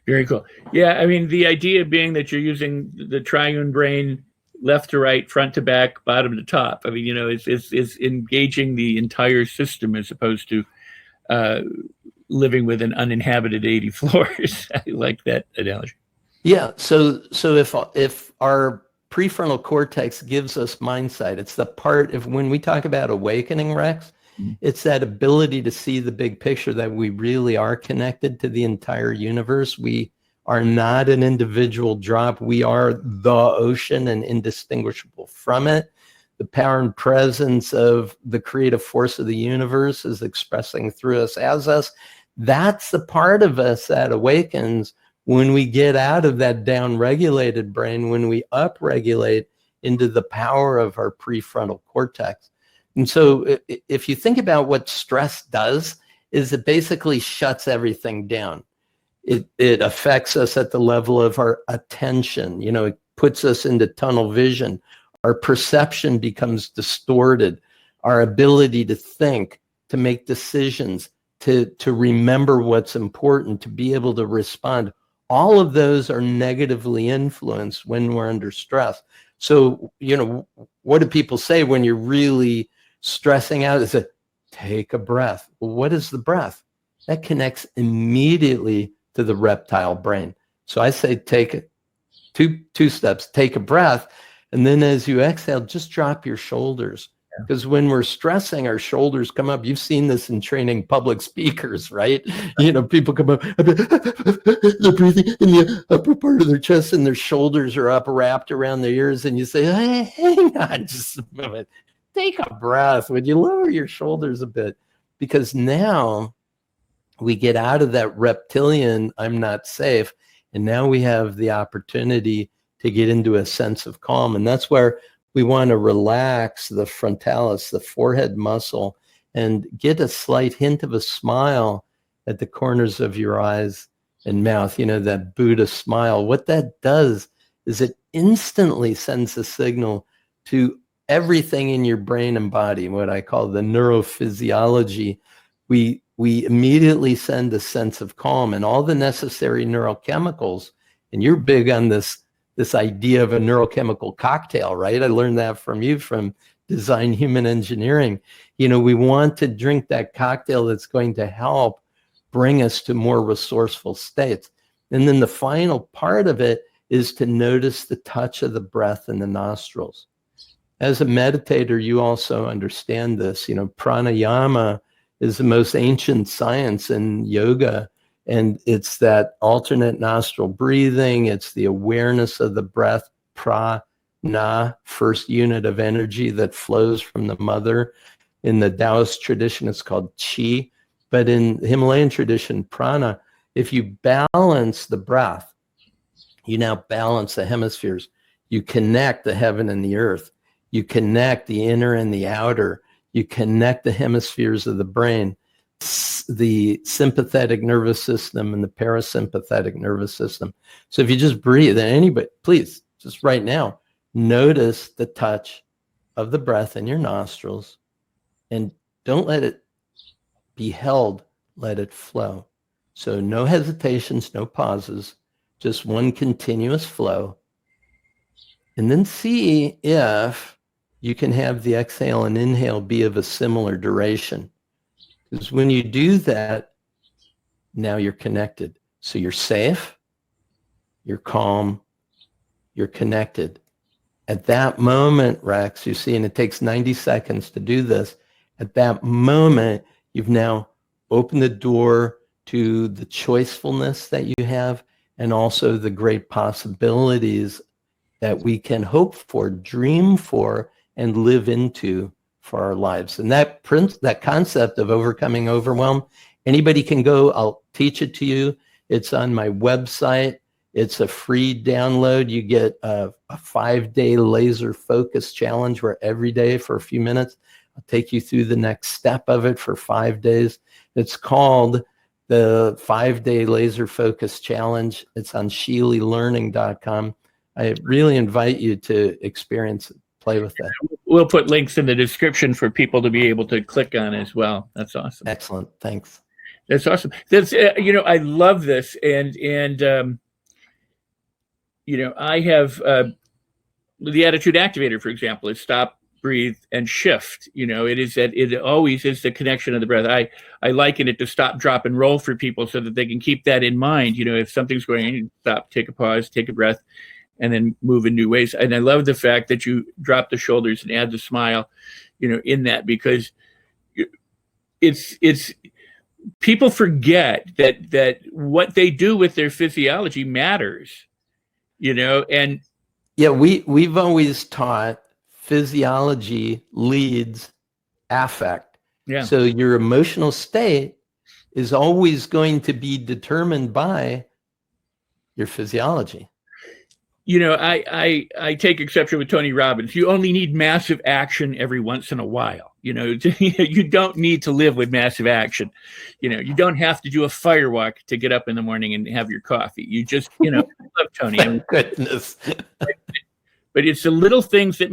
Very cool. Yeah, I mean, the idea being that you're using the triune brain, left to right, front to back, bottom to top. I mean, it's engaging the entire system as opposed to living with an uninhabited 80 floors. I like that analogy. Yeah. So if our prefrontal cortex gives us mindsight, it's the part of when we talk about awakening, Rex, it's that ability to see the big picture, that we really are connected to the entire universe. We are not an individual drop. We are the ocean and indistinguishable from it. The power and presence of the creative force of the universe is expressing through us as us. That's the part of us that awakens when we get out of that down-regulated brain, when we up-regulate into the power of our prefrontal cortex. And so if you think about what stress does, is it basically shuts everything down. It affects us at the level of our attention. It puts us into tunnel vision. Our perception becomes distorted. Our ability to think, to make decisions, to remember what's important, to be able to respond, all of those are negatively influenced when we're under stress. So, what do people say when you're really stressing out? Is it take a breath? Well, what is the breath? That connects immediately to the reptile brain. So I say take two steps, take a breath, and then as you exhale, just drop your shoulders. Because when we're stressing, our shoulders come up. You've seen this in training public speakers, right? People come up, they're breathing in the upper part of their chest and their shoulders are up, wrapped around their ears. And you say, hey, hang on just a moment. Take a breath. Would you lower your shoulders a bit? Because now we get out of that reptilian, I'm not safe. And now we have the opportunity to get into a sense of calm. And that's where we want to relax the frontalis, the forehead muscle, and get a slight hint of a smile at the corners of your eyes and mouth, that Buddha smile. What that does is it instantly sends a signal to everything in your brain and body, what I call the neurophysiology. We immediately send a sense of calm, and all the necessary neurochemicals, and you're big on this idea of a neurochemical cocktail, right? I learned that from you from Design Human Engineering. We want to drink that cocktail that's going to help bring us to more resourceful states. And then the final part of it is to notice the touch of the breath in the nostrils. As a meditator, you also understand this. Pranayama is the most ancient science in yoga. And it's that alternate nostril breathing. It's the awareness of the breath, prana, first unit of energy that flows from the mother. In the Taoist tradition, it's called chi. But in the Himalayan tradition, prana, if you balance the breath, you now balance the hemispheres. You connect the heaven and the earth. You connect the inner and the outer. You connect the hemispheres of the brain, the sympathetic nervous system and the parasympathetic nervous system. So if you just breathe, and anybody, please, just right now, notice the touch of the breath in your nostrils and don't let it be held, let it flow. So no hesitations, no pauses, just one continuous flow. And then see if you can have the exhale and inhale be of a similar duration. Because when you do that, now you're connected. So you're safe, you're calm, you're connected. At that moment, Rex, you see, and it takes 90 seconds to do this. At that moment, you've now opened the door to the choicefulness that you have and also the great possibilities that we can hope for, dream for, and live into for our lives. And that concept of overcoming overwhelm, anybody can go. I'll teach it to you. It's on my website. It's a free download. You get a 5-day laser focus challenge where every day for a few minutes, I'll take you through the next step of it for 5 days. It's called the 5-day laser focus challenge. It's on ScheeleLearning.com. I really invite you to experience it, play with that. We'll put links in the description for people to be able to click on as well. That's awesome. Excellent. Thanks. That's awesome. That's I love this, and I have the attitude activator, for example, is stop, breathe, and shift. It is that it always is the connection of the breath. I liken it to stop, drop, and roll for people so that they can keep that in mind. If something's going on, stop, take a pause, take a breath, and then move in new ways. And I love the fact that you drop the shoulders and add the smile, in that, because it's people forget that what they do with their physiology matters, and yeah, we've always taught physiology leads affect. Yeah. So your emotional state is always going to be determined by your physiology. I take exception with Tony Robbins. You only need massive action every once in a while. You don't need to live with massive action. You don't have to do a fire walk to get up in the morning and have your coffee. You just, I love Tony. Thank goodness. But it's the little things that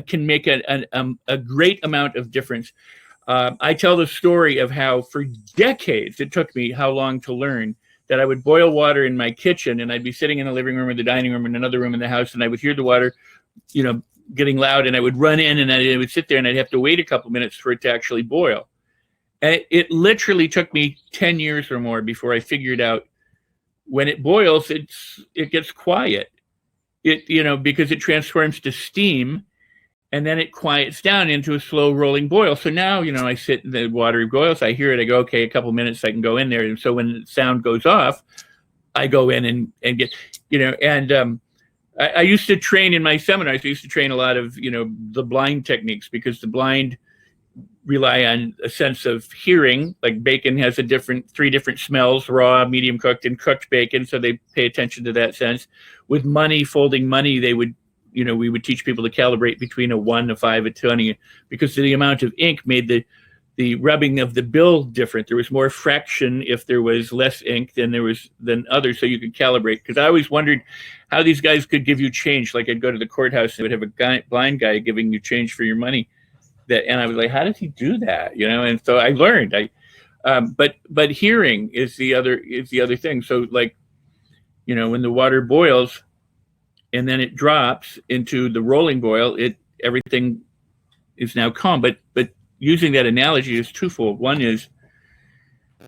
can make a great amount of difference. I tell the story of how for decades it took me how long to learn that I would boil water in my kitchen, and I'd be sitting in the living room or the dining room in another room in the house, and I would hear the water, getting loud, and I would run in and I would sit there and I'd have to wait a couple minutes for it to actually boil. And it literally took me 10 years or more before I figured out when it boils, it gets quiet. Because it transforms to steam, and then it quiets down into a slow rolling boil. So now, I sit in the water boils, I hear it, I go, okay, a couple minutes, I can go in there. And so when the sound goes off, I go in and get, I used to train in my seminars. I used to train a lot of, the blind techniques, because the blind rely on a sense of hearing. Like bacon has 3 different smells: raw, medium cooked, and cooked bacon. So they pay attention to that sense. With money, folding money, they would, we would teach people to calibrate between a 1, a 5, a 20, because the amount of ink made the rubbing of the bill different. There was more fraction if there was less ink than others, so you could calibrate. Because I always wondered how these guys could give you change. Like I'd go to the courthouse and they would have a blind guy giving you change for your money. And I was like, how does he do that? And so I learned. But hearing is the other thing. So like, when the water boils and then it drops into the rolling boil, everything is now calm. But using that analogy is twofold. One is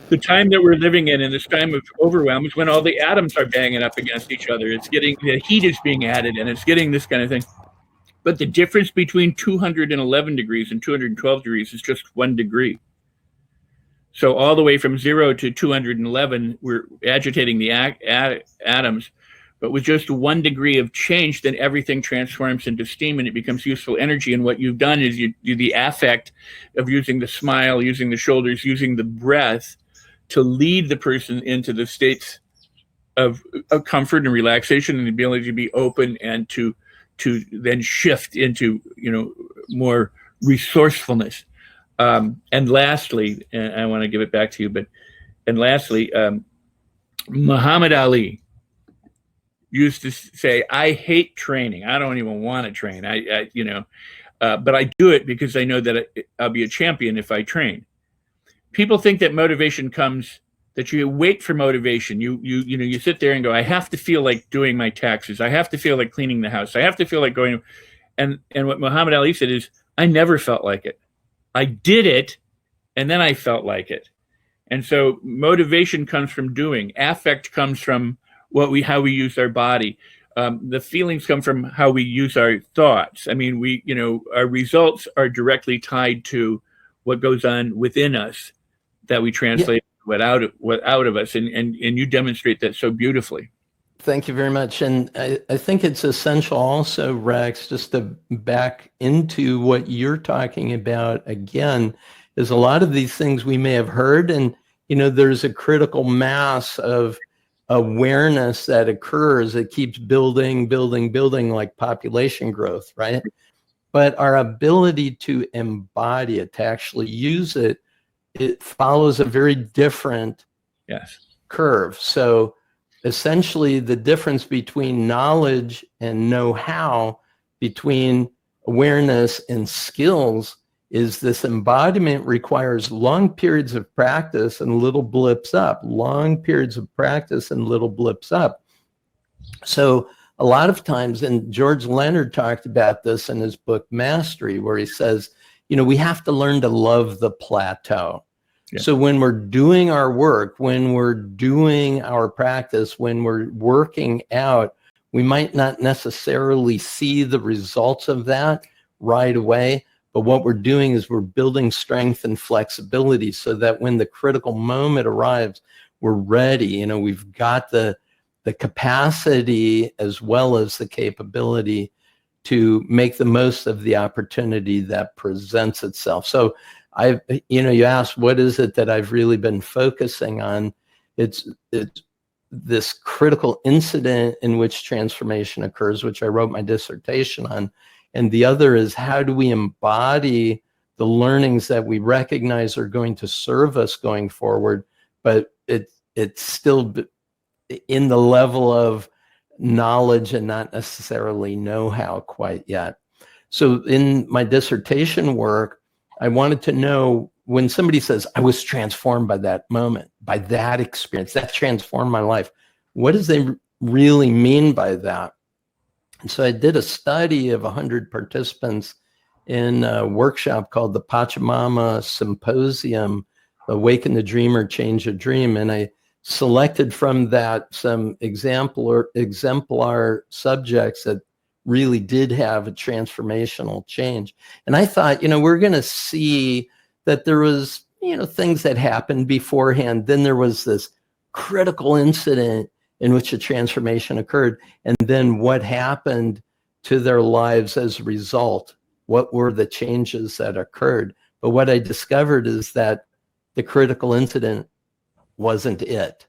the time that we're living in this time of overwhelm is when all the atoms are banging up against each other. It's getting, the heat is being added, and it's getting this kind of thing. But the difference between 211 degrees and 212 degrees is just 1 degree. So all the way from 0 to 211, we're agitating the atoms. But with just 1 degree of change, then everything transforms into steam and it becomes useful energy. And what you've done is you do the affect of using the smile, using the shoulders, using the breath to lead the person into the states of comfort and relaxation, and the ability to be open and to then shift into more resourcefulness. And lastly, and I want to give it back to you, lastly, Muhammad Ali used to say, I hate training. I don't even want to train. But I do it because I know that I'll be a champion if I train. People think that motivation comes, that you wait for motivation. You sit there and go, I have to feel like doing my taxes. I have to feel like cleaning the house. I have to feel like going. And what Muhammad Ali said is, I never felt like it. I did it, and then I felt like it. And so motivation comes from doing. Affect comes from how we use our body. The feelings come from how we use our thoughts. I mean, our results are directly tied to what goes on within us that we translate what out of us. And you demonstrate that so beautifully. Thank you very much. And I think it's essential also, Rex, just to back into what you're talking about again, is a lot of these things we may have heard, and there's a critical mass of awareness that occurs. It keeps building like population growth, right? But our ability to embody it, to actually use it, it follows a very different curve. So essentially the difference between knowledge and know-how, between awareness and skills, is this embodiment requires long periods of practice and little blips up, long periods of practice and little blips up. So a lot of times, and George Leonard talked about this in his book, Mastery, where he says, we have to learn to love the plateau. Yeah. So when we're doing our work, when we're doing our practice, when we're working out, we might not necessarily see the results of that right away. But what we're doing is we're building strength and flexibility so that when the critical moment arrives, we're ready. We've got the capacity as well as the capability to make the most of the opportunity that presents itself. So you asked, what is it that I've really been focusing on? It's this critical incident in which transformation occurs, which I wrote my dissertation on. And the other is, how do we embody the learnings that we recognize are going to serve us going forward, but it's still in the level of knowledge and not necessarily know-how quite yet. So in my dissertation work, I wanted to know, when somebody says, I was transformed by that moment, by that experience, that transformed my life, what does they really mean by that? And so I did a study of 100 participants in a workshop called the Pachamama Symposium, Awaken the Dreamer, Change a Dream. And I selected from that some exemplar subjects that really did have a transformational change. And I thought, we're going to see that there was, things that happened beforehand. Then there was this critical incident in which a transformation occurred. And then what happened to their lives as a result? What were the changes that occurred? But what I discovered is that the critical incident wasn't it.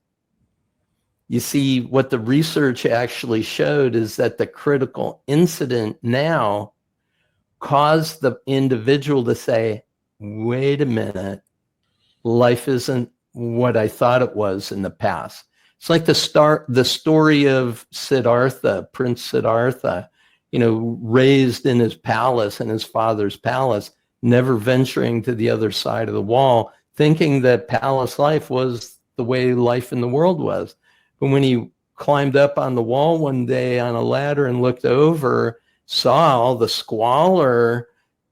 You see, what the research actually showed is that the critical incident now caused the individual to say, wait a minute, life isn't what I thought it was in the past. It's like the story of Siddhartha, Prince Siddhartha, raised in his palace, in his father's palace, never venturing to the other side of the wall, thinking that palace life was the way life in the world was. But when he climbed up on the wall one day on a ladder and looked over, saw all the squalor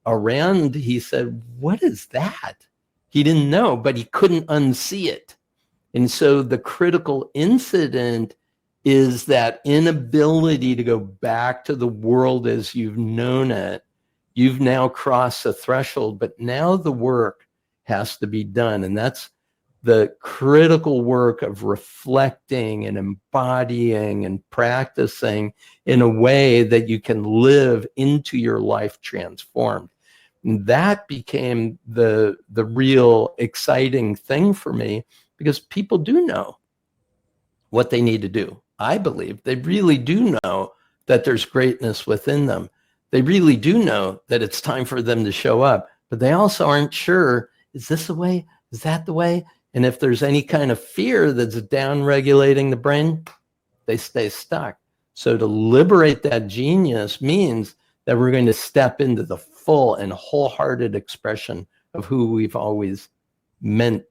around, he said, what is that? He didn't know, but he couldn't unsee it. And so the critical incident is that inability to go back to the world as you've known it. You've now crossed the threshold, but now the work has to be done. And that's the critical work of reflecting and embodying and practicing in a way that you can live into your life transformed. And that became the real exciting thing for me, because people do know what they need to do. I believe they really do know that there's greatness within them. They really do know that it's time for them to show up, but they also aren't sure, is this the way? Is that the way? And if there's any kind of fear that's down-regulating the brain, they stay stuck. So to liberate that genius means that we're going to step into the full and wholehearted expression of who we've always meant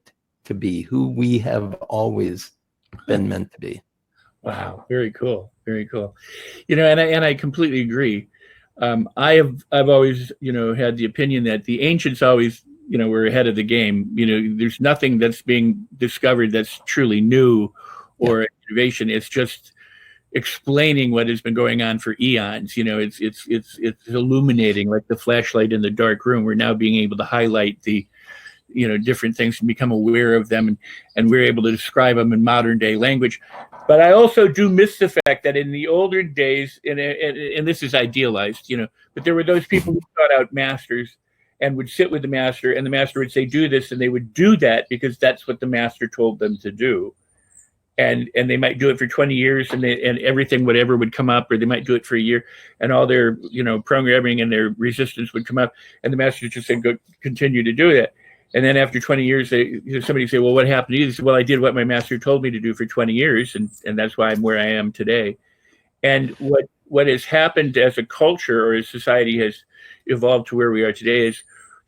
to be, who we have always been meant to be. Wow, very cool, very cool. And I completely agree. I've always had the opinion that the ancients always were ahead of the game. There's nothing that's being discovered that's truly new or innovation. It's just explaining what has been going on for eons. It's illuminating, like the flashlight in the dark room. We're now being able to highlight the different things and become aware of them, and we're able to describe them in modern day language. But I also do miss the fact that in the older days, and this is idealized, but there were those people who sought out masters and would sit with the master, and the master would say, do this, and they would do that because that's what the master told them to do. And they might do it for 20 years, and everything, whatever would come up, or they might do it for a year, and all their, programming and their resistance would come up, and the master just said, go continue to do it. And then after 20 years, somebody say, well, what happened to you? They say, well, I did what my master told me to do for 20 years, and that's why I'm where I am today. And what has happened as a culture or as society has evolved to where we are today is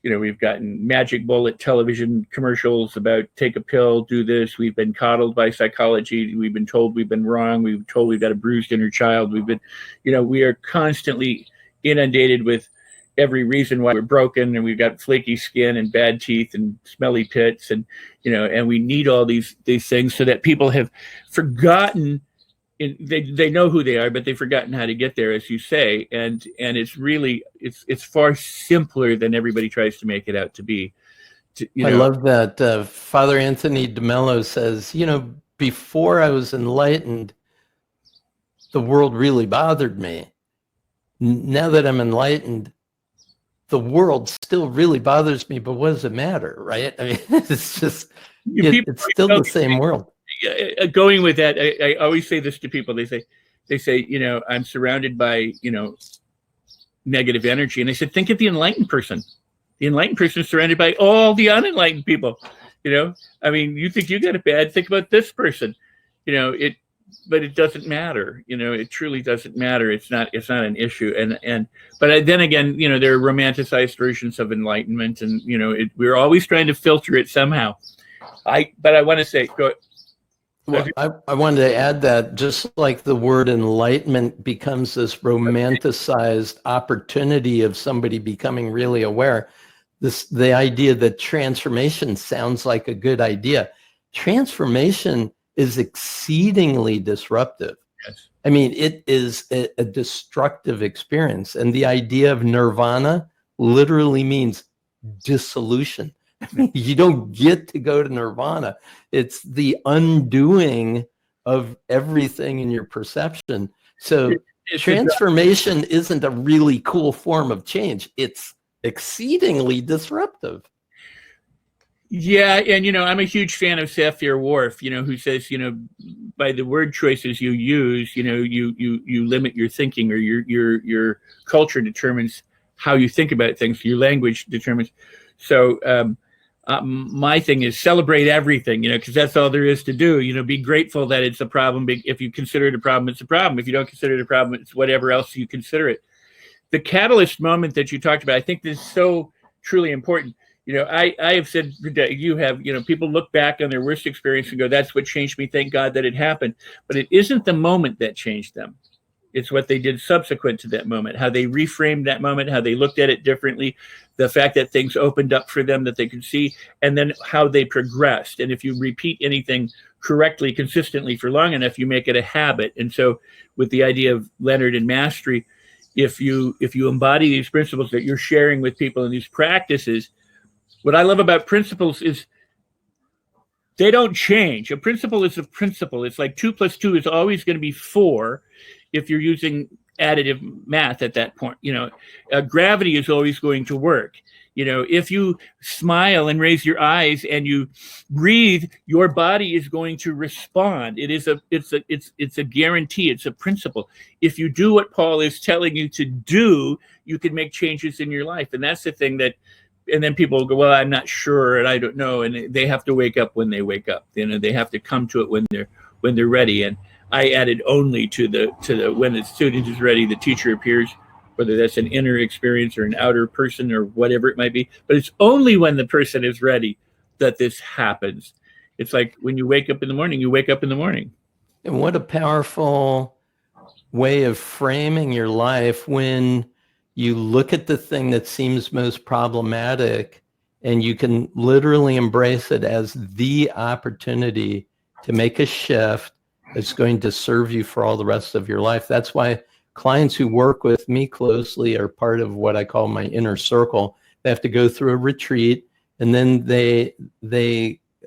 we've gotten magic bullet television commercials about take a pill, do this. We've been coddled by psychology. We've been told we've been wrong. We've been told we've got a bruised inner child. We've been, we are constantly inundated with every reason why we're broken, and we've got flaky skin and bad teeth and smelly pits, and and we need all these things, so that people have forgotten. They know who they are, but they've forgotten how to get there, as you say, and it's really it's far simpler than everybody tries to make it out to be. I love that. Father Anthony DeMello says, before I was enlightened, the world really bothered me. Now that I'm enlightened, the world still really bothers me, but what does it matter, right? I mean, it's just it's still the same world. Going with that, I always say this to people. They say, I'm surrounded by, negative energy. And I said, think of the enlightened person. The enlightened person is surrounded by all the unenlightened people. I mean, you think you got it bad, think about this person. But it doesn't matter. It truly doesn't matter. It's not an issue. But then again, there are romanticized versions of enlightenment, and we're always trying to filter it somehow. But I want to say, well, I wanted to add that just like the word enlightenment becomes this romanticized opportunity of somebody becoming really aware, the idea that transformation sounds like a good idea. Transformation is exceedingly disruptive. Yes. I mean, it is a destructive experience. And the idea of nirvana literally means dissolution. You don't get to go to nirvana. It's the undoing of everything in your perception. So transformation isn't a really cool form of change. It's exceedingly disruptive. Yeah, and I'm a huge fan of Sapir-Whorf, who says, by the word choices you use, you limit your thinking, or your culture determines how you think about things. Your language determines. So my thing is celebrate everything, because that's all there is to do. Be grateful that it's a problem. If you consider it a problem, it's a problem. If you don't consider it a problem, it's whatever else you consider it. The catalyst moment that you talked about, I think this is so truly important. I have said that you have, people look back on their worst experience and go, that's what changed me. Thank God that it happened. But it isn't the moment that changed them. It's what they did subsequent to that moment, how they reframed that moment, how they looked at it differently, the fact that things opened up for them that they could see, and then how they progressed. And if you repeat anything correctly, consistently for long enough, you make it a habit. And so with the idea of Leonard and mastery, if you embody these principles that you're sharing with people in these practices, what I love about principles is they don't change. A principle is a principle. It's like 2 + 2 is always going to be 4 if you're using additive math at that point. Gravity is always going to work. If you smile and raise your eyes and you breathe, your body is going to respond. It's a guarantee. It's a principle. If you do what Paul is telling you to do, you can make changes in your life. And that's the thing that, and then people will go, well, I'm not sure, and I don't know. And they have to wake up when they wake up. They have to come to it when they're ready. And I added only to the when the student is ready, the teacher appears, whether that's an inner experience or an outer person or whatever it might be. But it's only when the person is ready that this happens. It's like when you wake up in the morning, you wake up in the morning. And what a powerful way of framing your life when you look at the thing that seems most problematic and you can literally embrace it as the opportunity to make a shift that's going to serve you for all the rest of your life. That's why clients who work with me closely are part of what I call my inner circle. They have to go through a retreat, and then they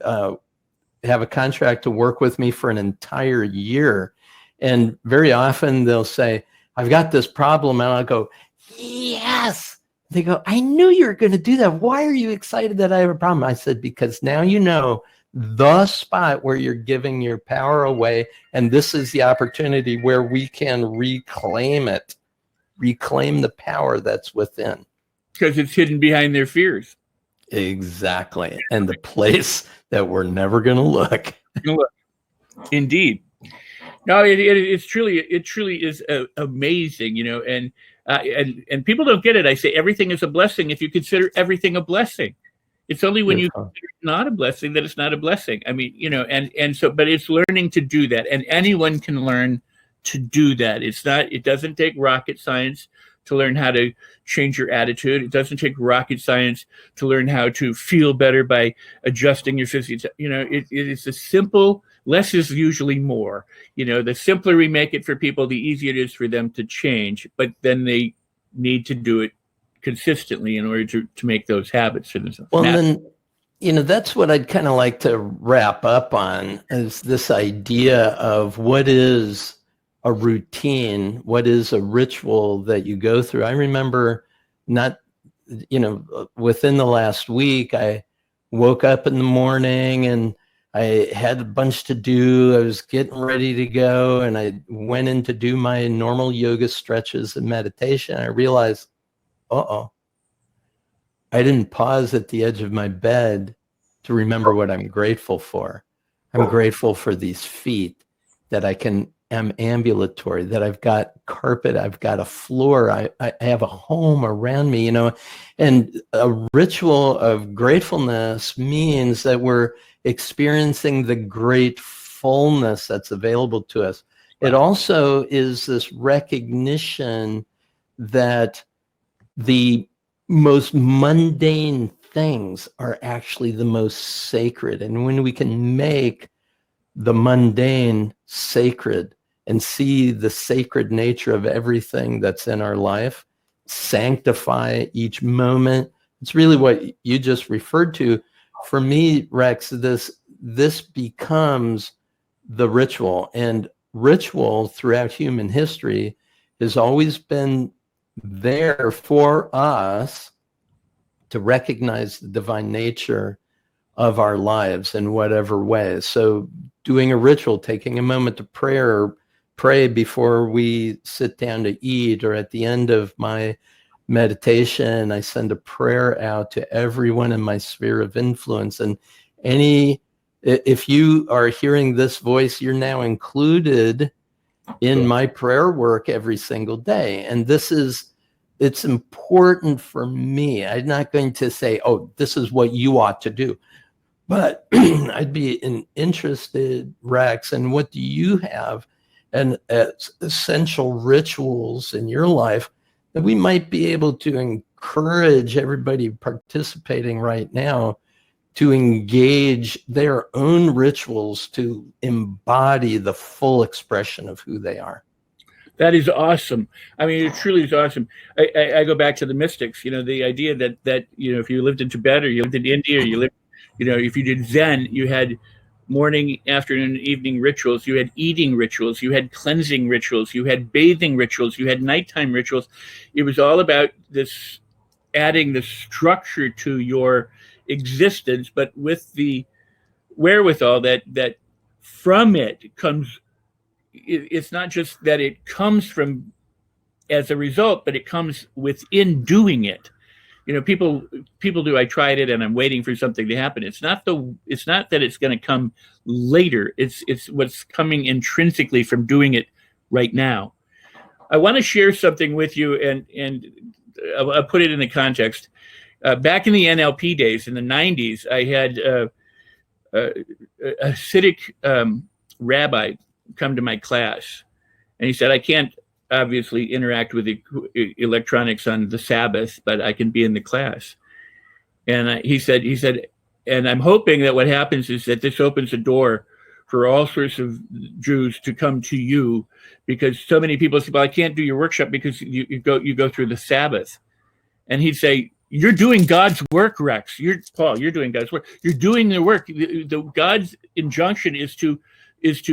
have a contract to work with me for an entire year. And very often they'll say, I've got this problem, and I'll go, yes. They go, I knew you were going to do that. Why are you excited that I have a problem? I said, because now you know the spot where you're giving your power away, and this is the opportunity where we can reclaim it, reclaim the power that's within. Because it's hidden behind their fears. Exactly. And the place that we're never going to look. Indeed. No, it truly is amazing, and And people don't get it. I say everything is a blessing if you consider everything a blessing. It's only when you consider it not a blessing that it's not a blessing. I mean, and so, but it's learning to do that, and anyone can learn to do that. It doesn't take rocket science to learn how to change your attitude. It doesn't take rocket science to learn how to feel better by adjusting your physics. It is a simple, less is usually more. The simpler we make it for people, the easier it is for them to change, but then they need to do it consistently in order to make those habits for themselves. Well, then, that's what I'd kind of like to wrap up on, is this idea of what is a routine, what is a ritual that you go through. I remember within the last week, I woke up in the morning and I had a bunch to do. I was getting ready to go, and I went in to do my normal yoga stretches and meditation. I realized, I didn't pause at the edge of my bed to remember what I'm grateful for. I'm grateful for these feet, that am ambulatory, that I've got carpet, I've got a floor, I have a home around me, and a ritual of gratefulness means that we're experiencing the great fullness that's available to us. It also is this recognition that the most mundane things are actually the most sacred. And when we can make the mundane sacred and see the sacred nature of everything that's in our life, sanctify each moment, it's really what you just referred to. For me, Rex, this becomes the ritual, and ritual throughout human history has always been there for us to recognize the divine nature of our lives in whatever way. So doing a ritual, taking a moment to pray before we sit down to eat, or at the end of my meditation, I send a prayer out to everyone in my sphere of influence. And if you are hearing this voice, you're now included in my prayer work every single day. And it's important for me. I'm not going to say, this is what you ought to do. But I'd be interested, Rex, in what do you have and essential rituals in your life that we might be able to encourage everybody participating right now to engage their own rituals to embody the full expression of who they are. That is awesome. I mean, it truly is awesome. I go back to the mystics, the idea that if you lived in Tibet, or you lived in India, or you lived, if you did Zen, you had morning, afternoon, evening rituals, you had eating rituals, you had cleansing rituals, you had bathing rituals, you had nighttime rituals. It was all about this, adding the structure to your existence, but with the wherewithal that from it comes. It's not just that it comes from as a result, but it comes within doing it. People do, I tried it and I'm waiting for something to happen. It's not that it's going to come later. It's what's coming intrinsically from doing it right now. I want to share something with you, and I'll put it in the context. Back in the NLP days in the 90s, I had a Hasidic rabbi come to my class, and he said, I can't obviously interact with electronics on the Sabbath, but I can be in the class. And he said, and I'm hoping that what happens is that this opens a door for all sorts of Jews to come to you, because so many people say, well, I can't do your workshop because you go through the Sabbath. And he'd say, you're doing God's work, Rex. You're doing God's work. You're doing the work. The God's injunction is to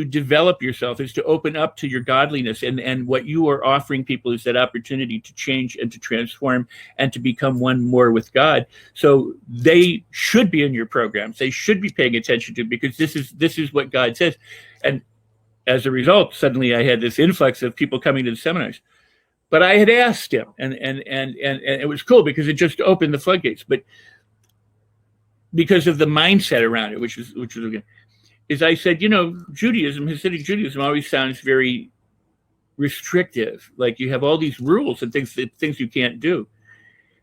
develop yourself, is to open up to your godliness. And what you are offering people is that opportunity to change and to transform and to become one more with God. So they should be in your programs. They should be paying attention to, because this is what God says. And as a result, suddenly I had this influx of people coming to the seminars. But I had asked him, and it was cool because it just opened the floodgates. But because of the mindset around it, which was okay, is I said, Judaism, Hasidic Judaism, always sounds very restrictive. Like you have all these rules and things you can't do.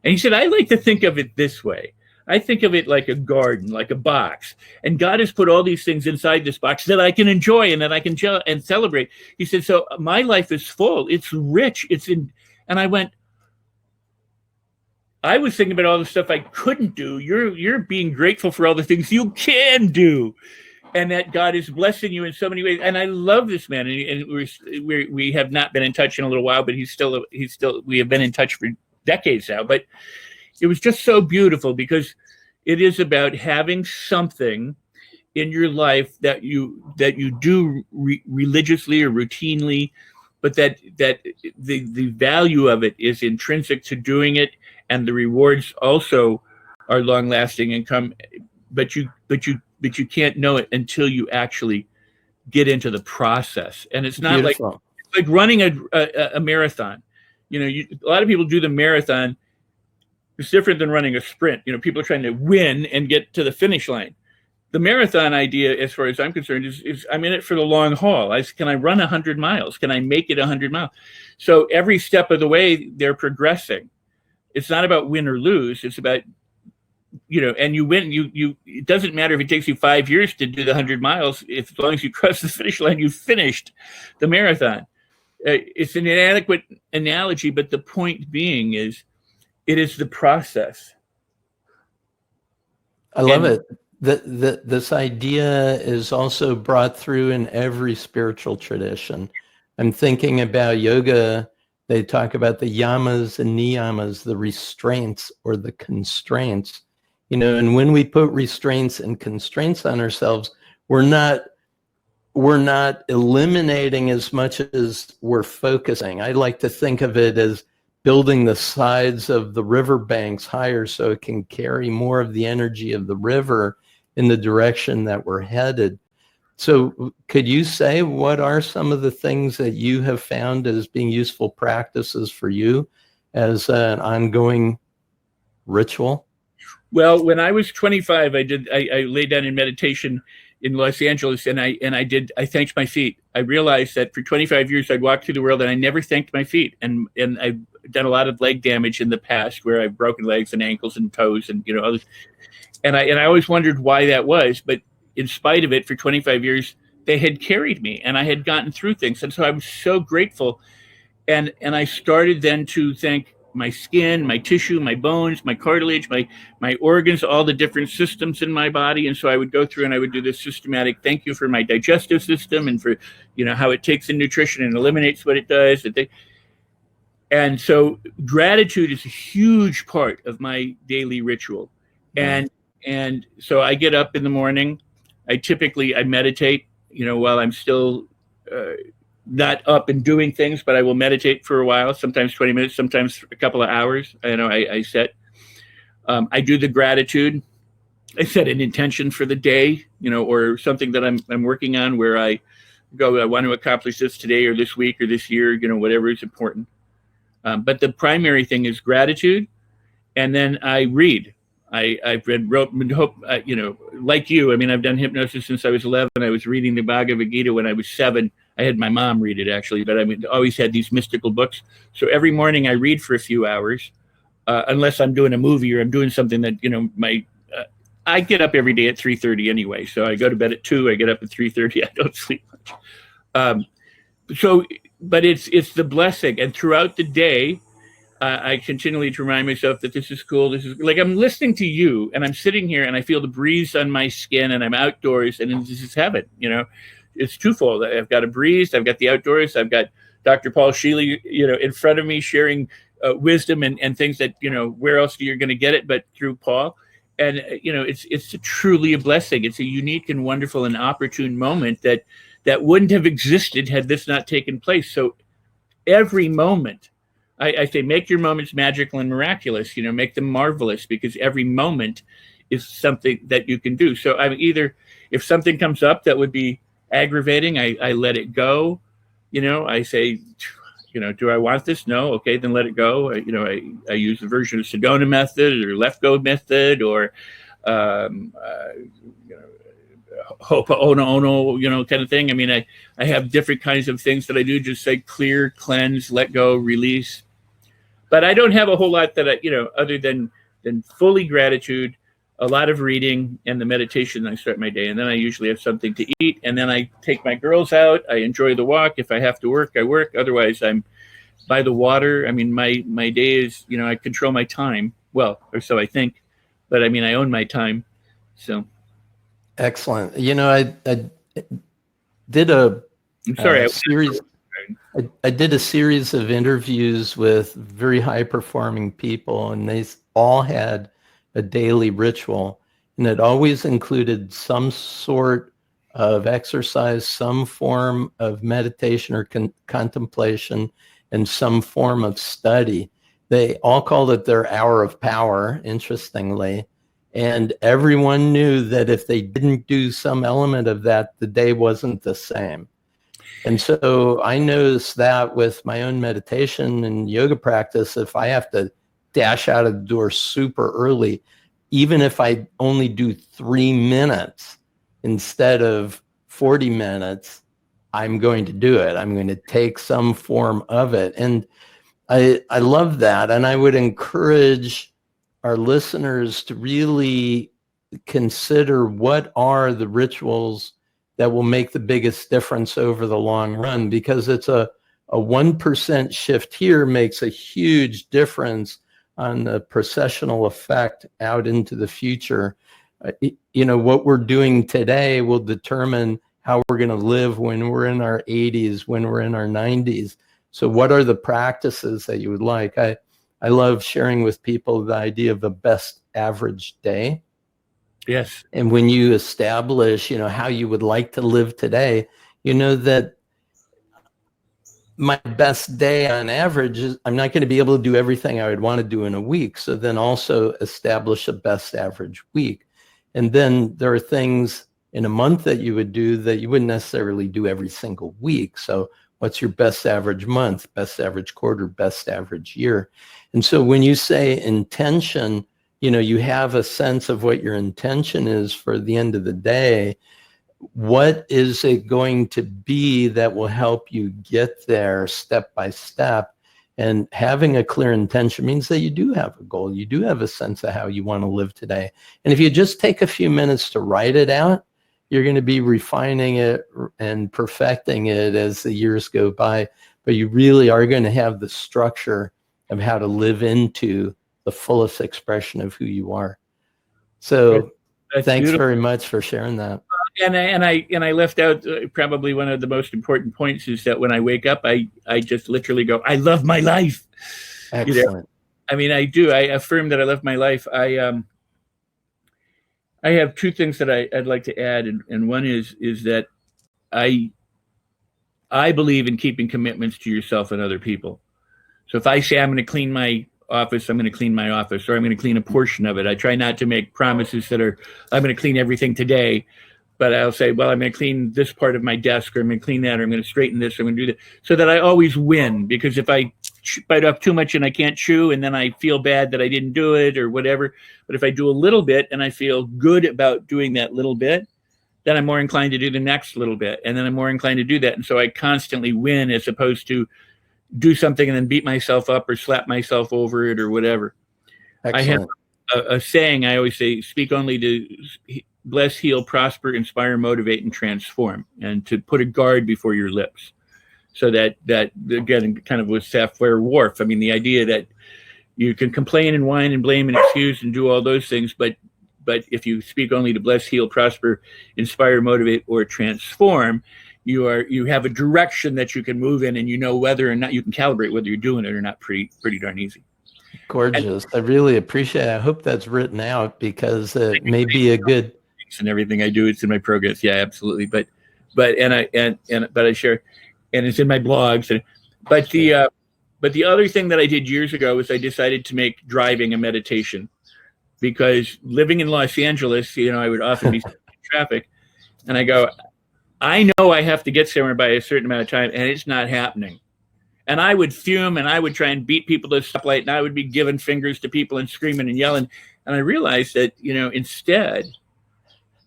And he said, I like to think of it this way. I think of it like a garden, like a box. And God has put all these things inside this box that I can enjoy and that I can and celebrate. He said, so my life is full. It's rich. And I went, I was thinking about all the stuff I couldn't do. You're being grateful for all the things you can do. And that God is blessing you in so many ways. And I love this man. And we have not been in touch in a little while, but he's still, we have been in touch for decades now. But it was just so beautiful because it is about having something in your life that you do religiously or routinely, but that the value of it is intrinsic to doing it, and the rewards also are long lasting and come. But you can't know it until you actually get into the process. And it's not like running a marathon. You know, a lot of people do the marathon. It's different than running a sprint. You know, people are trying to win and get to the finish line. The marathon idea, as far as I'm concerned, is I'm in it for the long haul. Can I run 100 miles? Can I make it 100 miles? So every step of the way, they're progressing. It's not about win or lose. It's about, you know, and you win. It doesn't matter if it takes you 5 years to do the 100 miles. As long as you cross the finish line, you've finished the marathon. It's an inadequate analogy, but the point being is, it is the process. I love it. This idea is also brought through in every spiritual tradition. I'm thinking about yoga. They talk about the yamas and niyamas, the restraints or the constraints. You know, and when we put restraints and constraints on ourselves, we're not eliminating as much as we're focusing. I like to think of it as building the sides of the river banks higher so it can carry more of the energy of the river in the direction that we're headed. So could you say what are some of the things that you have found as being useful practices for you as an ongoing ritual? Well, when I was 25, I laid down in meditation in Los Angeles, and I thanked my feet. I realized that for 25 years I'd walked through the world and I never thanked my feet. And I've done a lot of leg damage in the past where I've broken legs and ankles and toes and, you know, others. And I always wondered why that was. But in spite of it, for 25 years, they had carried me and I had gotten through things. And so I was so grateful. And I started then to thank my skin, my tissue, my bones, my cartilage, my organs, all the different systems in my body. And so I would go through and I would do this systematic thank you for my digestive system and for, you know, how it takes in nutrition and eliminates what it does. And so gratitude is a huge part of my daily ritual. And so I get up in the morning. I meditate, you know, while I'm still not up and doing things, but I will meditate for a while, sometimes 20 minutes, sometimes a couple of hours. I know I set, I do the gratitude. I set an intention for the day, you know, or something that I'm working on where I go, I want to accomplish this today or this week or this year, you know, whatever is important. But the primary thing is gratitude. And then I read. I've read, you know, like you, I mean, I've done hypnosis since I was 11. I was reading the Bhagavad Gita when I was 7. I had my mom read it, actually, but I mean, always had these mystical books. So every morning I read for a few hours, unless I'm doing a movie or I'm doing something that, you know, I get up every day at 3:30 anyway. So I go to bed at 2, I get up at 3:30. I don't sleep much. But it's the blessing. And throughout the day, I continually to remind myself that this is cool. This is like I'm listening to you and I'm sitting here and I feel the breeze on my skin and I'm outdoors and this is heaven. You know, it's twofold. I've got a breeze. I've got the outdoors. I've got Dr. Paul Scheele, you know, in front of me sharing wisdom and things that, you know, where else you're going to get it but through Paul. And, you know, it's truly a blessing. It's a unique and wonderful and opportune moment that wouldn't have existed had this not taken place. So every moment, I say, make your moments magical and miraculous, you know, make them marvelous, because every moment is something that you can do. So I'm either, if something comes up that would be aggravating, I let it go. You know, I say, you know, do I want this? No. Okay, then let it go. I use the version of Sedona method or left go method or, Ho'oponopono, kind of thing. I mean, I have different kinds of things that I do, just say clear, cleanse, let go, release. But I don't have a whole lot that other than fully gratitude, a lot of reading, and the meditation. I start my day, and then I usually have something to eat, and then I take my girls out. I enjoy the walk. If I have to work, I work. Otherwise, I'm by the water. I mean, my day is, I control my time. Well, or so I think, but I mean, I own my time. So. Excellent. I did a series. I did a series of interviews with very high performing people, and they all had a daily ritual, and it always included some sort of exercise, some form of meditation or contemplation, and some form of study. They all called it their hour of power, interestingly. And everyone knew that if they didn't do some element of that, the day wasn't the same. And so I noticed that with my own meditation and yoga practice, if I have to dash out of the door super early, even if I only do 3 minutes instead of 40 minutes, I'm going to do it. I'm going to take some form of it. And I love that. And I would encourage our listeners to really consider what are the rituals that will make the biggest difference over the long run, because it's a 1% shift here makes a huge difference on the processional effect out into the future. What we're doing today will determine how we're going to live when we're in our 80s, when we're in our 90s. So what are the practices that you would like? I love sharing with people the idea of a best average day. Yes. And when you establish, how you would like to live today, that my best day on average is I'm not going to be able to do everything I would want to do in a week. So then also establish a best average week. And then there are things in a month that you would do that you wouldn't necessarily do every single week. So what's your best average month, best average quarter, best average year? And so when you say intention, you have a sense of what your intention is for the end of the day. What is it going to be that will help you get there step by step? And having a clear intention means that you do have a goal. You do have a sense of how you want to live today. And if you just take a few minutes to write it out, you're going to be refining it and perfecting it as the years go by. But you really are going to have the structure of how to live into the fullest expression of who you are. So That's thanks beautiful. very much for sharing that. And I left out probably one of the most important points is that when I wake up, I just literally go, I love my life. Excellent. I mean, I do. I affirm that I love my life. I have 2 things that I'd like to add, and one is that I believe in keeping commitments to yourself and other people. So if I say I'm going to clean my office, I'm going to clean my office, or I'm going to clean a portion of it. I try not to make promises that are, I'm going to clean everything today, but I'll say, well, I'm going to clean this part of my desk, or I'm going to clean that, or I'm going to straighten this, or I'm going to do that, so that I always win. Because if I bite off too much and I can't chew, and then I feel bad that I didn't do it or whatever, but if I do a little bit and I feel good about doing that little bit, then I'm more inclined to do the next little bit, and then I'm more inclined to do that. And so I constantly win, as opposed to do something and then beat myself up or slap myself over it or whatever. Excellent. I have a saying I always say: speak only to bless, heal, prosper, inspire, motivate, and transform, and to put a guard before your lips. So that again, kind of with Sapphire-Whorf, I mean, the idea that you can complain and whine and blame and excuse and do all those things, but if you speak only to bless, heal, prosper, inspire, motivate, or transform, you have a direction that you can move in, and whether or not you can calibrate whether you're doing it or not pretty darn easy. Gorgeous. I really appreciate it. I hope that's written out, because it may be a good. And everything I do, it's in my progress. Yeah, absolutely. But I share, and it's in my blogs. But the other thing that I did years ago was I decided to make driving a meditation, because living in Los Angeles, I would often be in traffic, and I go, I know I have to get somewhere by a certain amount of time, and it's not happening. And I would fume, and I would try and beat people to the stoplight, and I would be giving fingers to people and screaming and yelling. And I realized that, instead,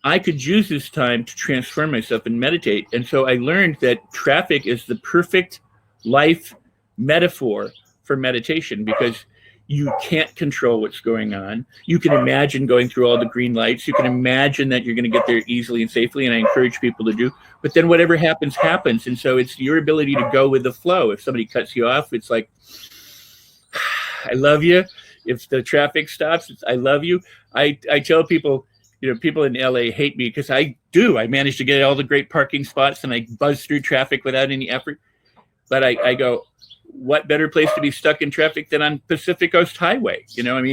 I could use this time to transform myself and meditate. And so I learned that traffic is the perfect life metaphor for meditation, because you can't control what's going on. You can imagine going through all the green lights. You can imagine that you're going to get there easily and safely, and I encourage people to do. But then whatever happens, happens. And so it's your ability to go with the flow. If somebody cuts you off, it's like, I love you. If the traffic stops, it's I love you. I tell people, people in LA hate me because I do. I manage to get all the great parking spots and I buzz through traffic without any effort. But I go, what better place to be stuck in traffic than on Pacific Coast Highway?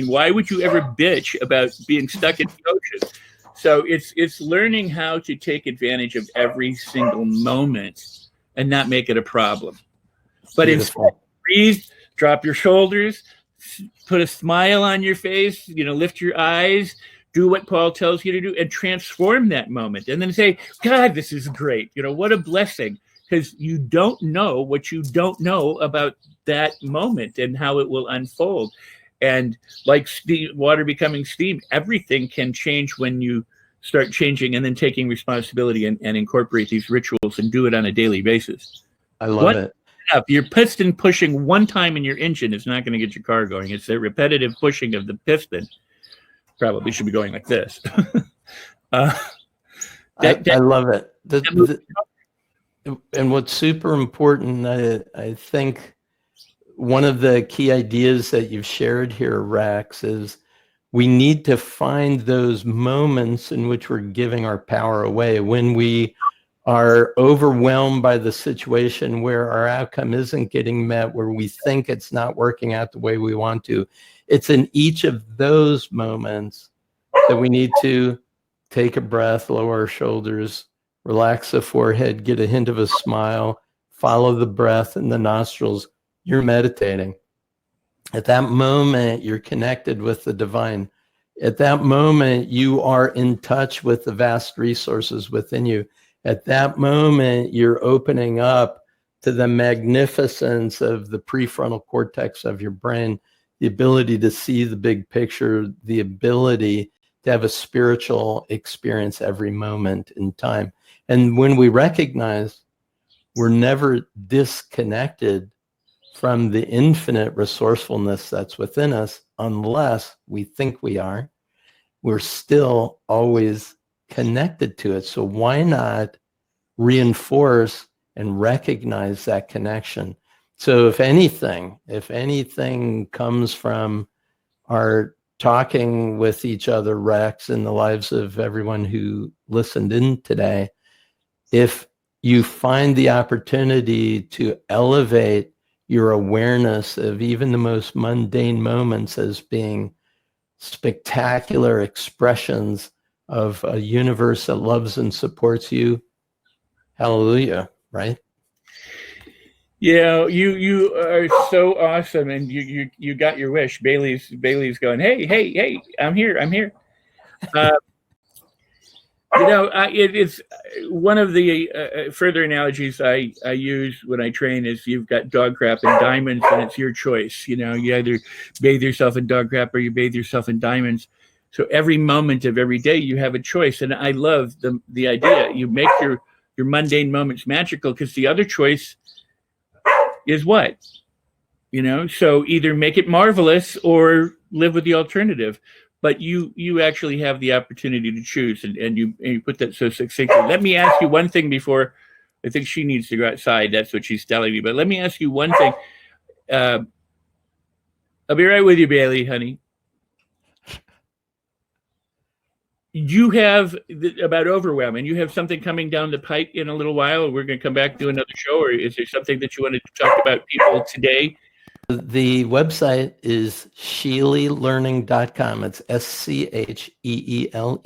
Why would you ever bitch about being stuck in the ocean? So it's learning how to take advantage of every single moment and not make it a problem. But instead, breathe, drop your shoulders, put a smile on your face, lift your eyes, do what Paul tells you to do, and transform that moment. And then say, God, this is great. What a blessing. Because you don't know what you don't know about that moment and how it will unfold. And like water becoming steam, everything can change when you start changing and then taking responsibility and incorporate these rituals and do it on a daily basis. I love it. Your piston pushing one time in your engine is not going to get your car going. It's the repetitive pushing of the piston. Probably should be going like this. I love it. And what's super important, I think one of the key ideas that you've shared here, Rex, is we need to find those moments in which we're giving our power away. When we are overwhelmed by the situation where our outcome isn't getting met, where we think it's not working out the way we want to, it's in each of those moments that we need to take a breath, lower our shoulders, relax the forehead, get a hint of a smile, follow the breath in the nostrils. You're meditating. At that moment, you're connected with the divine. At that moment, you are in touch with the vast resources within you. At that moment, you're opening up to the magnificence of the prefrontal cortex of your brain, the ability to see the big picture, the ability to have a spiritual experience every moment in time. And when we recognize we're never disconnected from the infinite resourcefulness that's within us, unless we think we are, we're still always connected to it. So why not reinforce and recognize that connection? So if anything comes from our talking with each other, Rex, in the lives of everyone who listened in today, if you find the opportunity to elevate your awareness of even the most mundane moments as being spectacular expressions of a universe that loves and supports you, hallelujah, right? Yeah, you are so awesome, and you got your wish. Bailey's going, hey, I'm here. It's one of the further analogies I use when I train is you've got dog crap and diamonds, and it's your choice. You either bathe yourself in dog crap or you bathe yourself in diamonds. So every moment of every day you have a choice, and I love the idea. You make your mundane moments magical, because the other choice is what? So either make it marvelous or live with the alternative. But you actually have the opportunity to choose, and you put that so succinctly. Let me ask you one thing before, I think she needs to go outside. That's what she's telling me. But let me ask you one thing. I'll be right with you, Bailey, honey. You have about overwhelm, and you have something coming down the pipe in a little while. We're going to come back to another show, or is there something that you wanted to talk about people today? The website is scheelelearning.com. It's SCHEELE,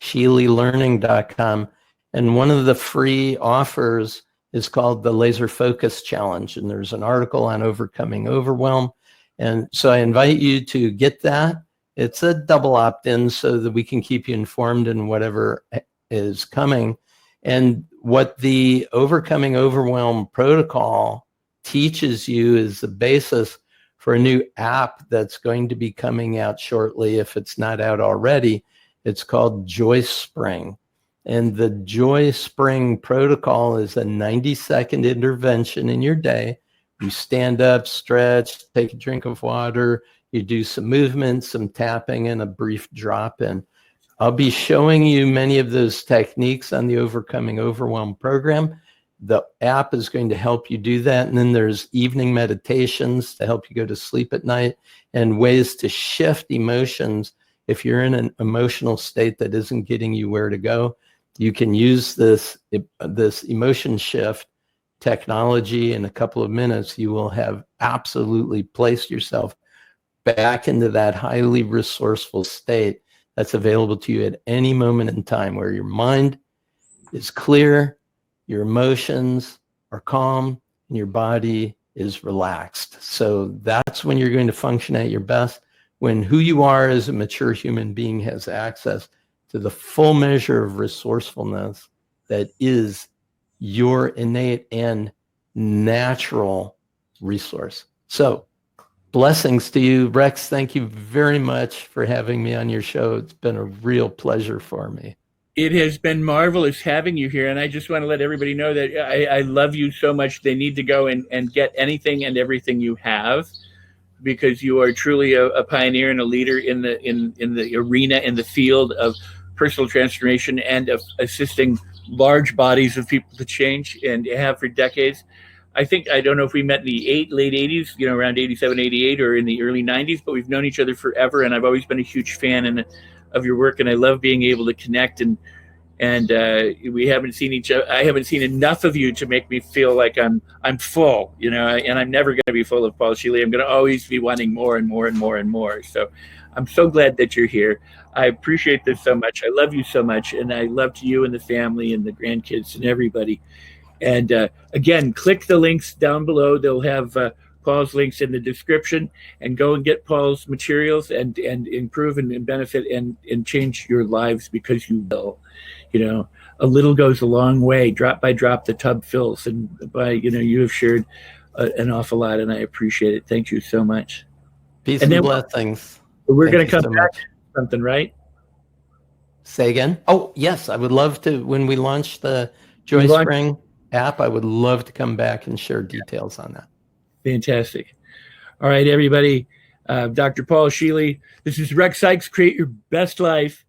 scheelelearning.com. And one of the free offers is called the Laser Focus Challenge. And there's an article on overcoming overwhelm. And so I invite you to get that. It's a double opt-in so that we can keep you informed in whatever is coming. And what the Overcoming Overwhelm protocol teaches you is the basis for a new app that's going to be coming out shortly, if it's not out already. It's called Joy Spring. And the Joy Spring protocol is a 90-second intervention in your day. You stand up, stretch, take a drink of water, you do some movement, some tapping, and a brief drop in. I'll be showing you many of those techniques on the Overcoming Overwhelm program. The app is going to help you do that. And then there's evening meditations to help you go to sleep at night, and ways to shift emotions. If you're in an emotional state that isn't getting you where to go, you can use this emotion shift technology. In a couple of minutes, you will have absolutely placed yourself back into that highly resourceful state that's available to you at any moment in time, where your mind is clear, your emotions are calm, and your body is relaxed. So that's when you're going to function at your best, when who you are as a mature human being has access to the full measure of resourcefulness that is your innate and natural resource. So blessings to you, Rex. Thank you very much for having me on your show. It's been a real pleasure for me. It has been marvelous having you here. And I just want to let everybody know that I love you so much. They need to go and get anything and everything you have, because you are truly a pioneer and a leader in the arena, in the field of personal transformation and of assisting large bodies of people to change, and have for decades. I don't know if we met in the late 80s, around 87, 88, or in the early 90s, but we've known each other forever. And I've always been a huge fan of your work. And I love being able to connect. And we haven't seen each other. I haven't seen enough of you to make me feel like I'm full, and I'm never going to be full of Paul Scheele. I'm going to always be wanting more and more and more and more. So I'm so glad that you're here. I appreciate this so much. I love you so much. And I love you and the family and the grandkids and everybody. And again, click the links down below. They'll have Paul's links in the description, and go and get Paul's materials and improve and benefit and change your lives, because you will. A little goes a long way. Drop by drop, the tub fills. And you have shared an awful lot, and I appreciate it. Thank you so much. Peace and blessings. We're going to come back to something, right? Say again? Oh, yes. I would love to. When we launch the Joy Spring app, I would love to come back and share details on that. Fantastic. All right, everybody. Dr. Paul Scheele. This is Rex Sikes. Create your best life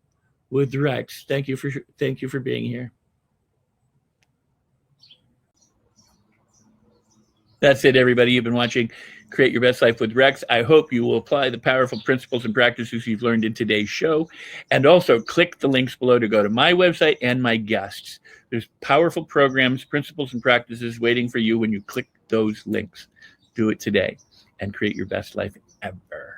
with Rex. Thank you for being here. That's it, everybody. You've been watching Create Your Best Life with Rex. I hope you will apply the powerful principles and practices you've learned in today's show. And also click the links below to go to my website and my guests. There's powerful programs, principles, and practices waiting for you when you click those links. Do it today and create your best life ever.